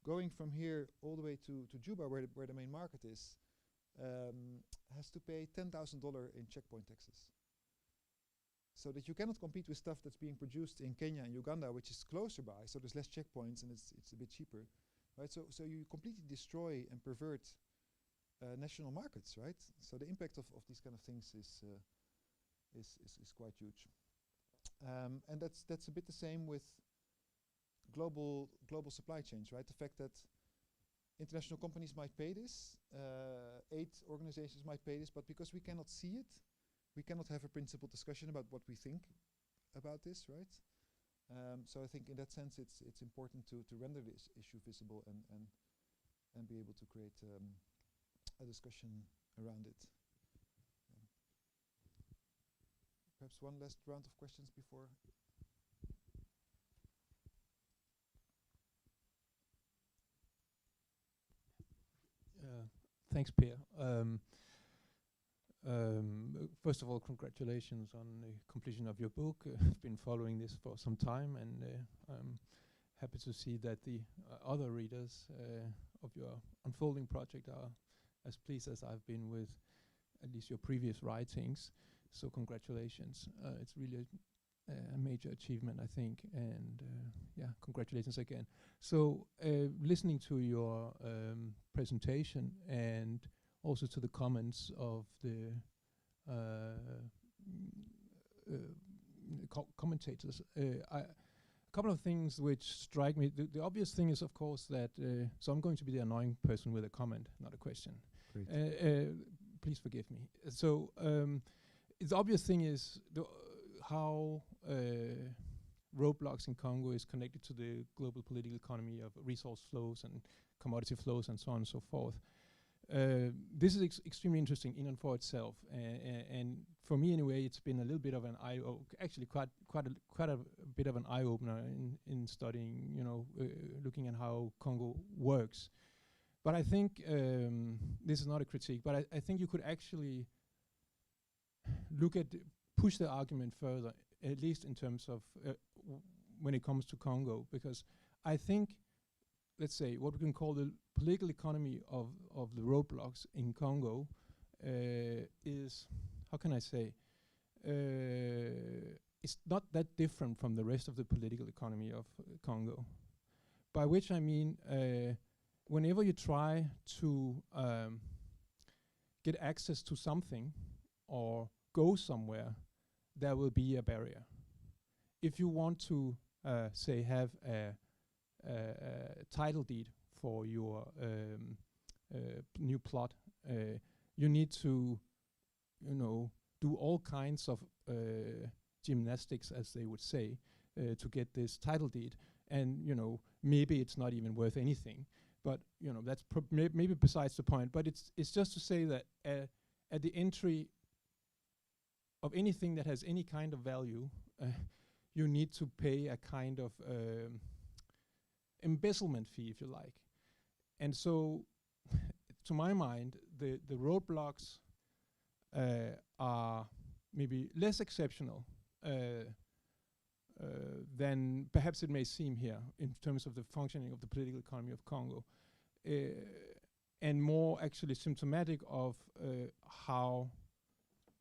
going from here all the way to Juba, where the main market is, has to pay $10,000 in checkpoint taxes. So that you cannot compete with stuff that's being produced in Kenya and Uganda, which is closer by, so there's less checkpoints and it's a bit cheaper, right? So you completely destroy and pervert national markets, right? So the impact of these kind of things is quite huge, and that's a bit the same with global supply chains, right? The fact that international companies might pay this, aid organizations might pay this, but because we cannot see it, we cannot have a principled discussion about what we think about this, right? So I think in that sense it's important to render this issue visible and be able to create a discussion around it. Perhaps one last round of questions before. Thanks, Pierre. First of all, congratulations on the completion of your book. I've been following this for some time, and I'm happy to see that the other readers of your unfolding project are as pleased as I've been with at least your previous writings. So congratulations. It's really a major achievement, I think, and yeah, congratulations again. So listening to your presentation and also to the comments of the commentators, a couple of things which strike me. The obvious thing is, of course, that so I'm going to be the annoying person with a comment, not a question. Please forgive me. So the obvious thing is how roadblocks in Congo is connected to the global political economy of resource flows and commodity flows and so on and so forth. This is extremely interesting in and for itself, and for me anyway, it's been a little bit of an actually quite a bit of an eye opener in studying, looking at how Congo works. But I think this is not a critique, but I think you could actually push the argument further, at least in terms of when it comes to Congo, because I think, let's say, what we can call the political economy of the roadblocks in Congo is, how can I say, it's not that different from the rest of the political economy of Congo. By which I mean, whenever you try to get access to something or go somewhere, there will be a barrier. If you want to, say, have a title deed for your new plot, you need to, do all kinds of gymnastics, as they would say, to get this title deed. And maybe it's not even worth anything. But that's maybe besides the point. But it's just to say that at the entry of anything that has any kind of value, you need to pay a kind of embezzlement fee, if you like. And so, to my mind, the roadblocks are maybe less exceptional than perhaps it may seem here in terms of the functioning of the political economy of Congo, and more actually symptomatic of how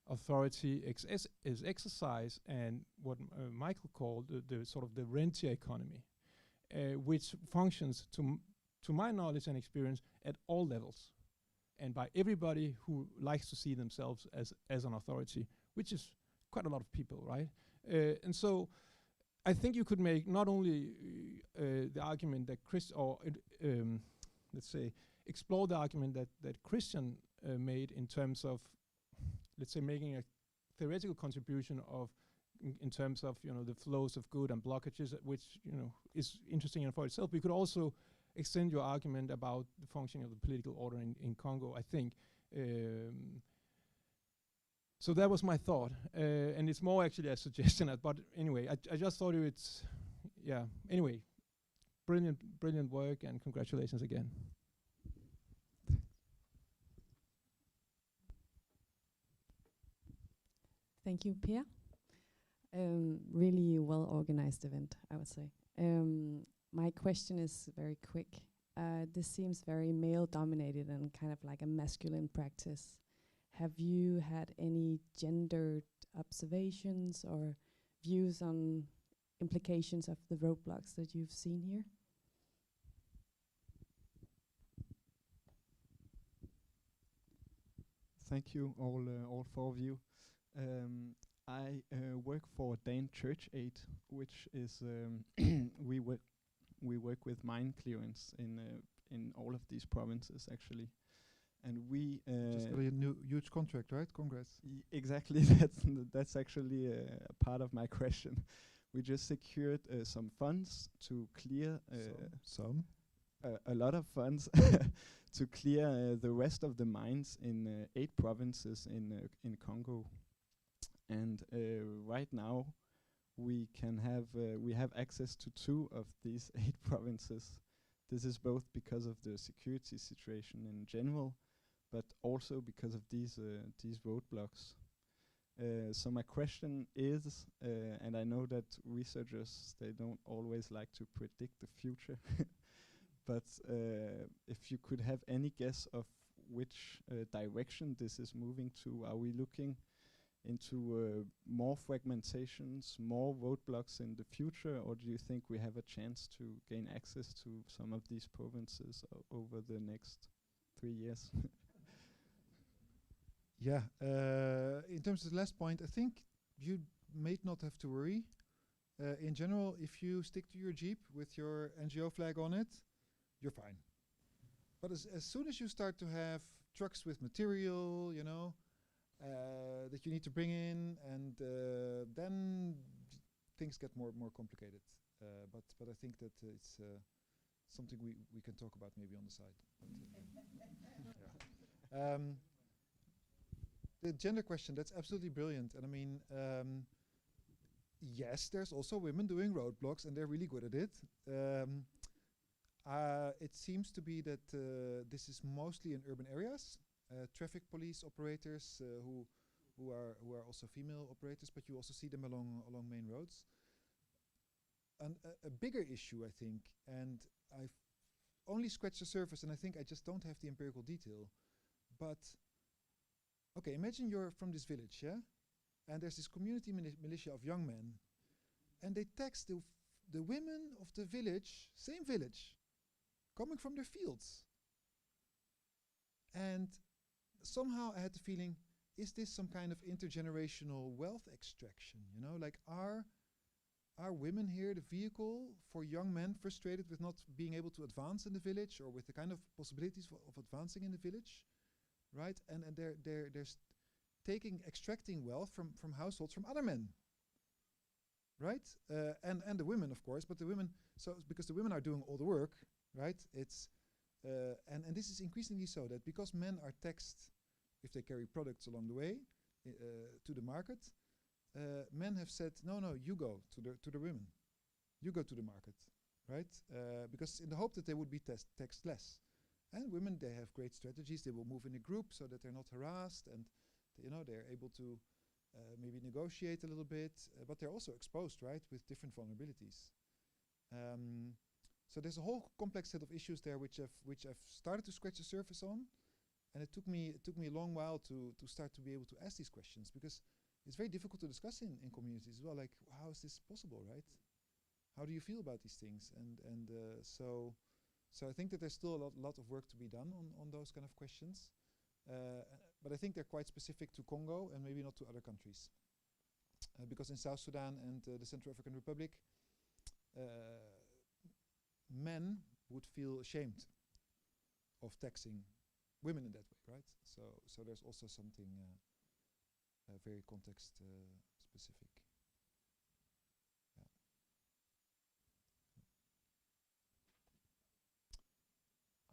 authority is exercised, and what Michael called the sort of the rentier economy, which functions, to my knowledge and experience, at all levels, and by everybody who likes to see themselves as an authority, which is quite a lot of people, right? And so I think you could make not only the argument that let's say, explore the argument that Christian made in terms of, let's say, making a theoretical contribution of in terms of the flows of good and blockages, which is interesting in for itself. We could also extend your argument about the functioning of the political order in Congo, I think. So that was my thought, and it's more actually a suggestion. But anyway, I just thought it's, yeah. Anyway, brilliant work, and congratulations again. Thank you, Pierre. Really well organized event, I would say. My question is very quick. This seems very male dominated and kind of like a masculine practice. Have you had any gendered observations or views on implications of the roadblocks that you've seen here? Thank you, all four of you. I work for Dan Church Aid, which is we work with mine clearance in all of these provinces actually, and we just got a new huge contract, right? Congrats. Exactly. That's actually a part of my question. we just secured some funds to clear some a lot of funds to clear the rest of the mines in 8 provinces in Congo. And right now we have access to 2 of these 8 provinces. This is both because of the security situation in general, but also because of these roadblocks. So my question is, and I know that researchers, they don't always like to predict the future, but if you could have any guess of which direction this is moving to, are we looking into more fragmentations, more roadblocks in the future, or do you think we have a chance to gain access to some of these provinces over the next 3 years? Yeah, in terms of the last point, I think you may not have to worry. In general, if you stick to your Jeep with your NGO flag on it, you're fine. But as soon as you start to have trucks with material, you know, that you need to bring in, and then things get more complicated. But I think that it's something we can talk about maybe on the side. Yeah. The gender question, that's absolutely brilliant. And I mean, yes, there's also women doing roadblocks, and they're really good at it. It seems to be that this is mostly in urban areas. Traffic police operators who are also female operators, but you also see them along main roads. And a bigger issue, I think, and I've only scratched the surface, and I think I just don't have the empirical detail. But okay, imagine you're from this village, yeah, and there's this community militia of young men, and they text the women of the village, same village, coming from their fields. And somehow I had the feeling, is this some kind of intergenerational wealth extraction? You know, like are women here the vehicle for young men frustrated with not being able to advance in the village, or with the kind of possibilities of advancing in the village, right? And they're extracting wealth from households from other men, right? And the women, of course, but the women, so because the women are doing all the work, right? It's and this is increasingly so that because men are taxed if they carry products along the way to the market, men have said, no, you go to the women, you go to the market, right? Because in the hope that they would be taxed less. And women, they have great strategies. They will move in a group so that they're not harassed, and you know, they're able to maybe negotiate a little bit, but they're also exposed, right, with different vulnerabilities. So there's a whole complex set of issues there which I've started to scratch the surface on, and it took me a long while to start to be able to ask these questions, because it's very difficult to discuss in communities as well. Like, how is this possible, right? How do you feel about these things? And so I think that there's still a lot of work to be done on those kind of questions, but I think they're quite specific to Congo and maybe not to other countries, because in South Sudan and the Central African Republic, men would feel ashamed of taxing women in that way, right? So there's also something very context specific. Yeah.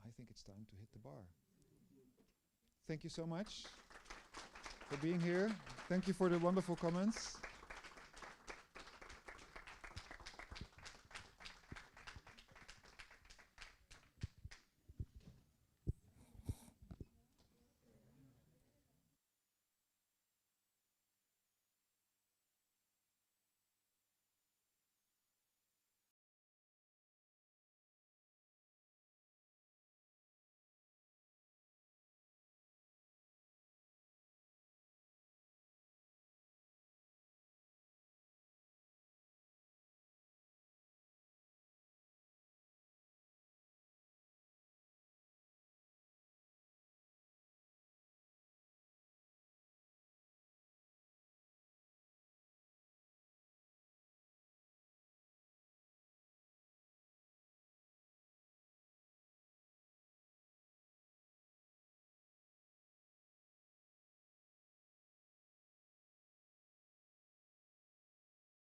I think it's time to hit the bar. Thank you so much for being here. Thank you for the wonderful comments.